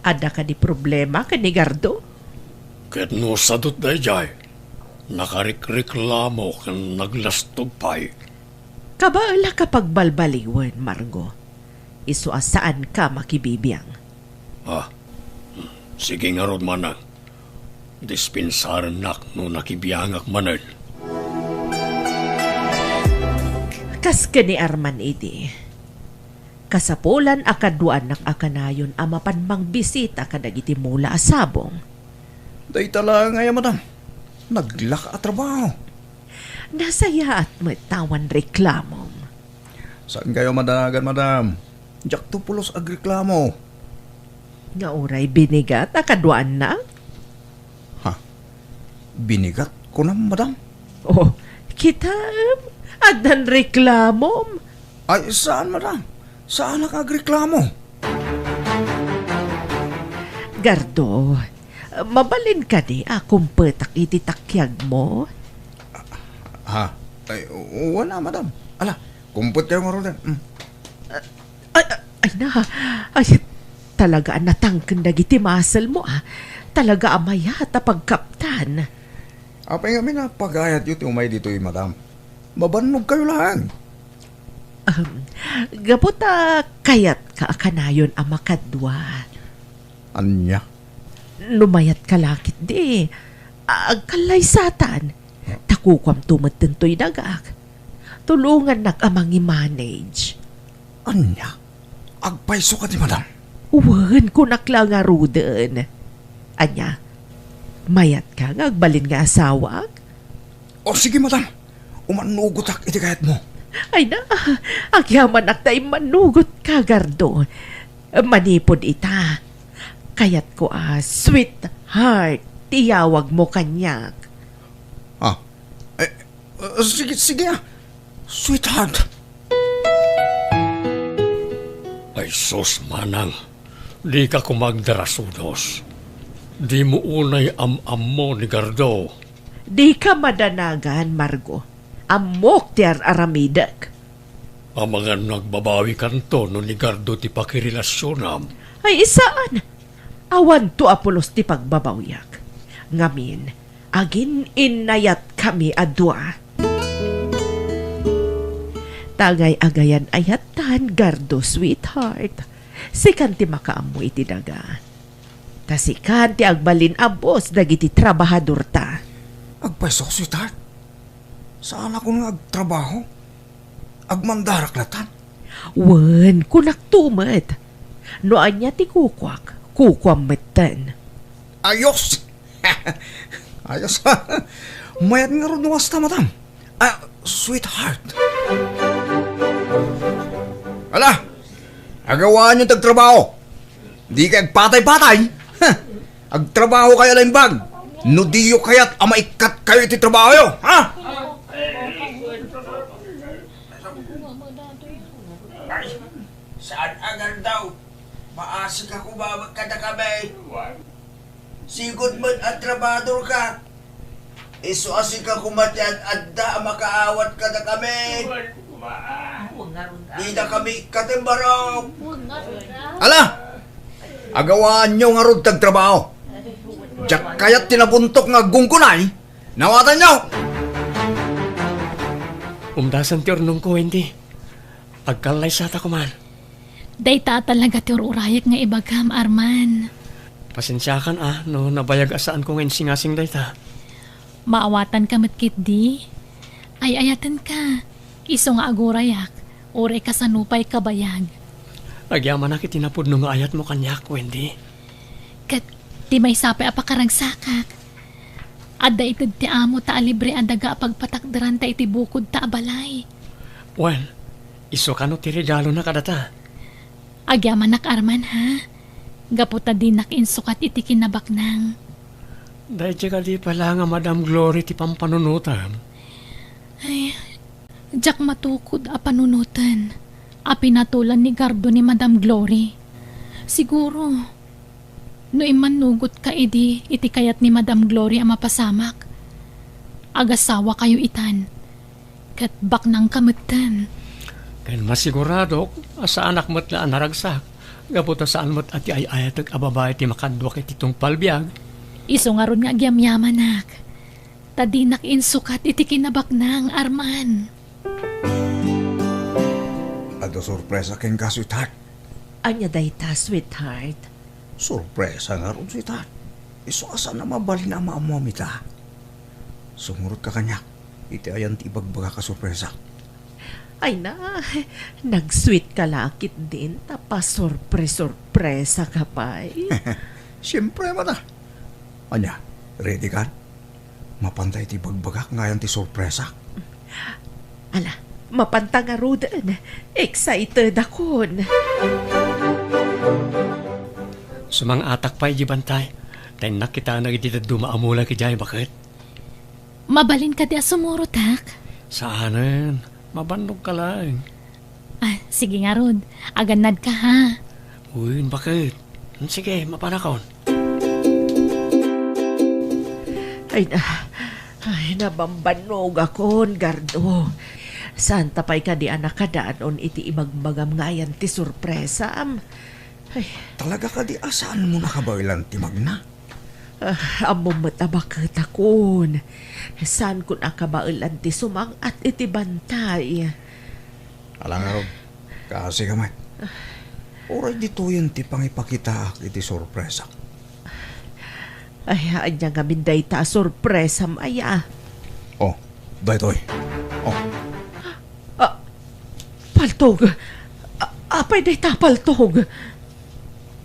ada ka di problema ka ni Gardo? Ket no sadot da jay. Nakarikreklamo kan naglastog pay. Kabaala ka pagbalbaliwan, Margo. Isu saan ka makibibiyang. Sige nga rod manang. Dispensaran nak no nakibiyangak manan. Kas ka ni Arman iti. Kasapulan akaduan nak akanayon amapanmang bisita kadagiti mula asabong. Day tala nga madam. Naglaka at trabaho. Nasaya at matawan reklamom. Saan kayo madagan, madam? Diyak to pulos agreklamo. Nga oray binigat akaduan na? Binigat ko na, madam. Oh, kita adan reklamom. Ay, saan, madam? Saan nakagreklamo? Gardo, mabalin ka di akong petak iti takyag mo? Ay, wala, madam. Ala, kumput kayo nga rin. Ay, talaga natangken dagiti masal mo Talaga amaya pagkaptan. Apay nga minapagayat yun umay dito madam. Mabanog kayo lang. Gaputa kayat ka akanayon amakadwa. Anya? Lumayat kalakit di. Agkalay satan. Takukwam tumatentoy dagak. Tulungan amang i-manage. Anya? Agpaiso ka di madam. Uwan ko naklang aruden. Anya, mayat ka agbalin nga asawa? O sige madam. Umanugot ak iti kayat mo. Ay na, agyaman ak tayo manugot ka, Gardo. Manipod ita. Kayat ko sweetheart, tiyawag mo kanyak. Sige, sige Sweetheart. Ay sus manang, di ka kumagdarasudos. Di mo unay am-am mo ni Gardo. Di ka madanagan, Margo. Amok ti aramidak. Ang mga nagbabawi kanto no ni Gardo ti pakirelasyonam. Ay isaan? Awan to Apolos ti pagbabawyak. Ngamin, agin inayat kami adwa. Tagay-agayan ayatan, Gardo, sweetheart. Sikan ti makaamoy ti daga. Tasikan ti agbalin abos dagiti trabahador ta. Agpaiso ko, sweetheart. Saan ako nga agtrabaho? Agmandaraklatan. Wen, kunak tumet. Noan niya ti kukwak, kukwam metten. Ayos! Ayos. Mayat nga rin nuwas ta, madam. Sweetheart. Ala! Agawaan yung tagtrabaho. Di ka agpatay-patay. Agtrabaho kayo lang bag. No diyo kaya't amaikat kayo iti trabaho yo. Ha? Saan agar daw? Maasik ako ba magkada kami? Sigod man at trabador ka. Iso asik ka kumatyan at da makaawat ka na kami. Di na kami katimbaraw. Ala! Agawaan nyo nga ron tagtrabaho. Diyak kaya't tinabuntok nga gungkunay. Nawatan nyo! Umdasan ti ornong ko, hindi. Agkalay sa ta kuman. Dayta talaga ti ururayak nga ibagam, Arman. Pasensyakan no nabayag asaan ko ngayon singasing dayta. Maawatan ka matkit di. Ay ayatan ka. Iso nga agurayak. Ure ka sa nupay kabayag. Agyaman na kitinapod nung ayat mo kanyak, Wendy. Kat ti may sape apakaragsakak. Adda itid ti amo ta alibre adaga pagpatakdaran ta iti bukod ta abalay. Well, iso ka no ti regalo na kadata. Agyaman nak Arman ha. Gaputa din nak insukat iti kinabaknang. Dahil ka di pala nga Madam Glory ti pampanunutan. Ay, jak matukod a panunutan. A pinatulan ni Gardo ni Madam Glory. Siguro, no imanugot ka iti kayat ni Madam Glory ang mapasamak. Agasawa kayo itan. Kat baknang kamutan. Kaya masigurado, sa anak mo't laan naragsak. Gaputa saan mo't ati ay ayatag ababay ti makadwa kay titong palbiag. Iso nga ron nga agyam-yaman nak. Tadinak insukat iti kinabaknang, Arman. Ado sorpresa ken ka, sweetheart. Anya dayta, sweetheart. Sorpresa nga ron, sweetheart. Iso asa na mabali na maamamita. Sumurot ka kanya. Iti ayan ti ibagbaga ka sorpresa. Ay na, nag-sweet ka lakit din, tapos sorpresa ka pa eh. Siyempre, mata. Anya, ready ka? Mapantay ti bagbagak ngayon ti sorpresa. Ala, mapantang nga rodan. Excited akon. Sumang atak pa bantay. Tayo nakita na ititad dumaamula ki Jai, bakit? Mabalin ka di asumurotak. Saanan, mabandog ka lang. Sige nga Rod. Aganad ka ha. Uy, bakit? Sige, mapanakon. Ay, nabambanog akon, Gardo. Saan tapay ka di anak kadaanon iti imagbagam ngayan ti sorpresa am. Ay, Talaga ka di asaan mo nakabailan ti magna? amo matabakit akon. Saan ko nakabailan ti sumang at iti bantay. Alang nga ron, kasi ka mat. Oray dito yan ti pangipakita iti sorpresa. Ay, anya nga minday ta sorpresa maya. Oh, daytoy. Oh, Paltog. Apay day ta paltog.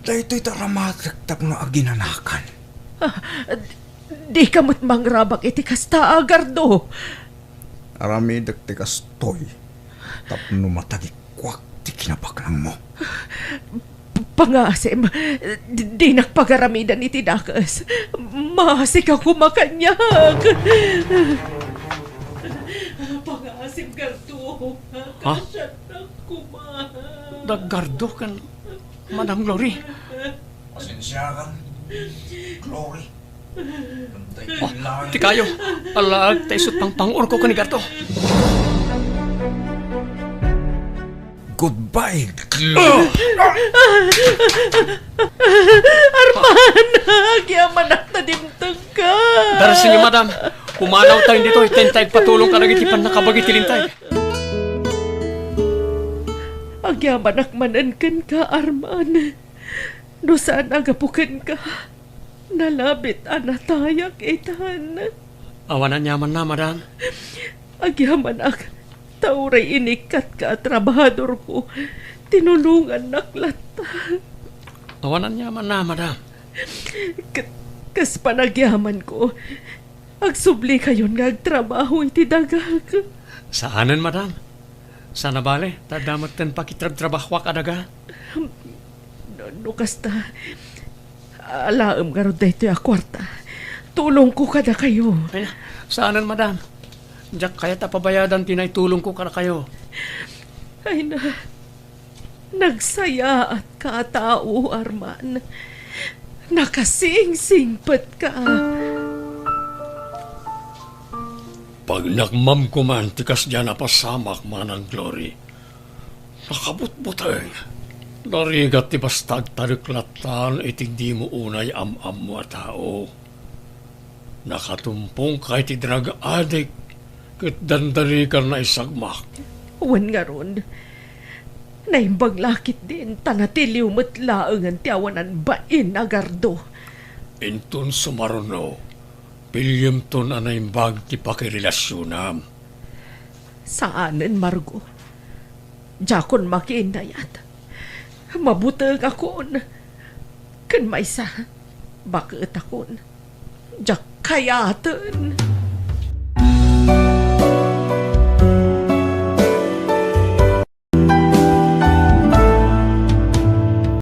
daytoy taramatagtap na aginanakan. Di kamot mangrabak iti kasta, Gardo. Arami dagtikas toy. Tapno matagikwak ti kinapaklang mo. Pangasim, di nakpagaramidan iti dakas. Masik ako makanyag. Pangasim ka to. Ha? Kasyan ako Daggardo kan, Madam Glory. Pasensya kan, Glory. Ti kayo, alag tayo sut pang ko kanigarto. Goodbye, Glory. Agyaman at nadimtag ka. Darasin niyo, Madam. Pumanaw tayo dito, itentay patulong ka nagitipan na kabagitilintay. Agyaman akmanan kan ka, Arman. No saan agapukan ka? Nalabit anatayak itan. Awanan yaman na, Madam. Agyaman ak tauray inikat ka trabahador ko. Tinulungan naklata. Awanan yaman na, Madam. Kas panagyaman ko. Agsubli kayon nga agtrabaho iti dagag. Saanan, Madam? Sana bale, tadamat ten pakitrab-trabaho ka daga. No kasta, alaam garod da ito kwarta. Tulong ko kada kayo. Ay, saanan, Madam? Diyak kaya tapabayadan tinay tulong ko kada kayo. Ay na, nagsaya at katao, Arman. Nakasing-singpat ka. Pag nakmam ko man, tikas dyan napasamak man ang Glory. Nakabut-buteng. Narigat ti bastag tariklatan itig di mo unay am-am mo tao. Nakatumpong kahit ti drug addict kat dandari ka na isagmak. Wan nga ron. Naimbang lakit din, tanatiliw matlaang ang tiawanan bain agardo. Intun sumaruno, pilyem ton anaimbag ti pakirelasyon Saanan, Margo? Jakon makiinayat. Mabutag akon. Kan maysa, bakit akon? Jak kayatan.